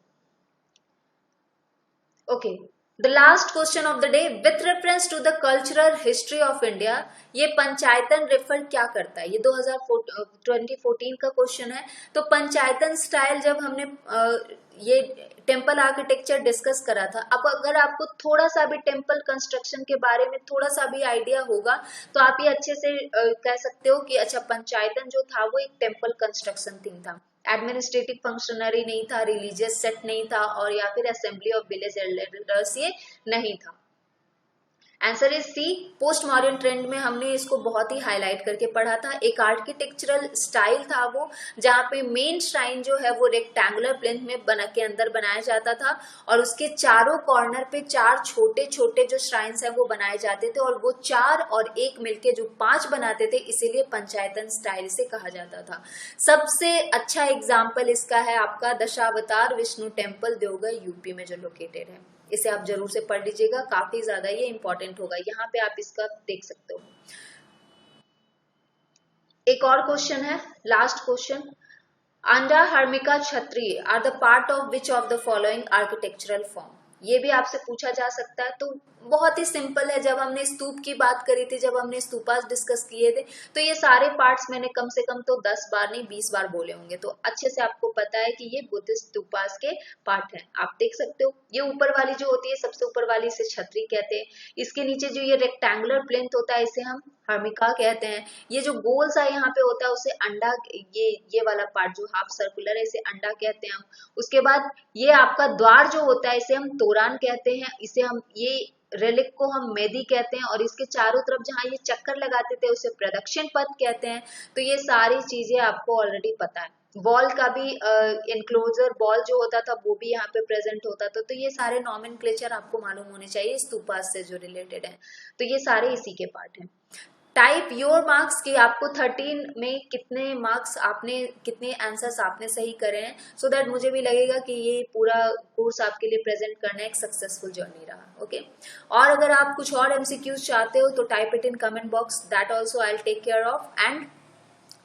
Okay, the last question of the day, with reference to the cultural history of India, ये पंचायतन रेफर क्या करता है? ये 2014 का क्वेश्चन है। तो पंचायतन स्टाइल जब हमने ये टेम्पल आर्किटेक्चर डिस्कस करा था, अब अगर आपको थोड़ा सा भी टेम्पल कंस्ट्रक्शन के बारे में थोड़ा सा भी आइडिया होगा तो आप ये अच्छे से कह सकते हो कि अच्छा, पंचायतन जो था वो एक टेम्पल कंस्ट्रक्शन थिंग था, एडमिनिस्ट्रेटिव फंक्शनरी नहीं था, रिलीजियस सेट नहीं था, और या फिर असेंबली ऑफ विलेज एल्डर्स ये नहीं था। Answer is C. Post modern trend में हमने इसको बहुत ही हाईलाइट करके पढ़ा था। एक आर्किटेक्चरल स्टाइल था वो, जहाँ पे मेन श्राइन जो है वो रेक्टेंगुलर प्लेन में के अंदर बनाया जाता था, और उसके चारों कॉर्नर पे 4 छोटे छोटे जो श्राइन्स है वो बनाए जाते थे, और वो 4 और 1 मिलके जो 5 बनाते थे, इसीलिए पंचायतन स्टाइल से कहा जाता था। सबसे अच्छा एग्जाम्पल इसका है आपका दशावतार विष्णु टेम्पल, देवघर यूपी में जो लोकेटेड है। इसे आप जरूर से पढ़ लीजिएगा, काफी ज्यादा ये इंपॉर्टेंट होगा, यहाँ पे आप इसका देख सकते हो। एक और क्वेश्चन है, last question, anda harmika chhatri are the part of which of the following architectural form? ये भी आपसे पूछा जा सकता है। तो बहुत ही सिंपल है, जब हमने स्तूप की बात करी थी, जब हमने स्तूपास डिस्कस किए थे, तो ये सारे पार्ट्स मैंने कम से कम तो 10 बार नहीं 20 बार बोले होंगे, तो अच्छे से आपको पता है कि ये बुद्धिस्ट स्तूपास के पार्ट हैं। आप देख सकते हो, ये ऊपर वाली जो होती है, सबसे ऊपर वाली इसे छतरी कहते हैं। इसके नीचे जो ये रेक्टेंगुलर प्लिंथ होता है, इसे हम हर्मिका कहते हैं। ये जो गोल सा यहाँ पे होता है उसे अंडा, ये वाला पार्ट जो हाफ सर्कुलर है, इसे अंडा कहते हैं हम। उसके बाद ये आपका द्वार जो होता है, इसे हम तोरान कहते हैं। इसे हम, ये रेलिक को हम मेदी कहते हैं, और इसके चारों तरफ जहां ये चक्कर लगाते थे उसे प्रदक्षिण पथ कहते हैं। तो ये सारी चीजें आपको ऑलरेडी पता है। वॉल का भी एनक्लोजर वॉल जो होता था वो भी यहाँ पे प्रेजेंट होता था। तो ये सारे नॉमेनक्लेचर आपको मालूम होने चाहिए स्तूपास से जो रिलेटेड है। तो ये सारे इसी के पार्ट हैं। टाइप योर मार्क्स कि आपको 13 में कितने मार्क्स आपने, कितने आंसर्स आपने सही करे हैं, सो दैट मुझे भी लगेगा कि ये पूरा कोर्स आपके लिए प्रेजेंट करना एक सक्सेसफुल जर्नी रहा। ओके, और अगर आप कुछ और एमसीक्यूज चाहते हो तो type it in comment box, that also I will take care of. And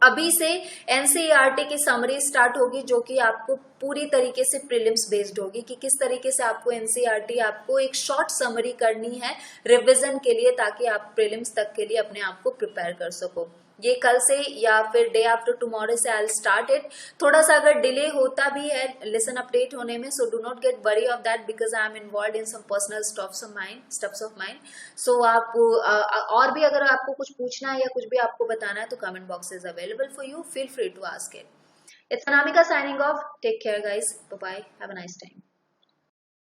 अभी से एनसीईआरटी की समरी स्टार्ट होगी, जो कि आपको पूरी तरीके से प्रीलिम्स बेस्ड होगी कि किस तरीके से आपको एनसीईआरटी, आपको एक शॉर्ट समरी करनी है रिवीजन के लिए, ताकि आप प्रीलिम्स तक के लिए अपने आप को प्रिपेयर कर सको। ये कल से या फिर डे आफ्टर टुमारो से आई विल स्टार्ट इट। थोड़ा सा अगर डिले होता भी है लेसन अपडेट होने में, so do not get worry of that because I am involve in some personal stuffs of mind. So आप और भी अगर आपको कुछ पूछना है या कुछ भी आपको बताना है तो comment box is available for you, feel free to ask it. It's Anamika signing off. Take care guys. Bye bye. Have a nice time.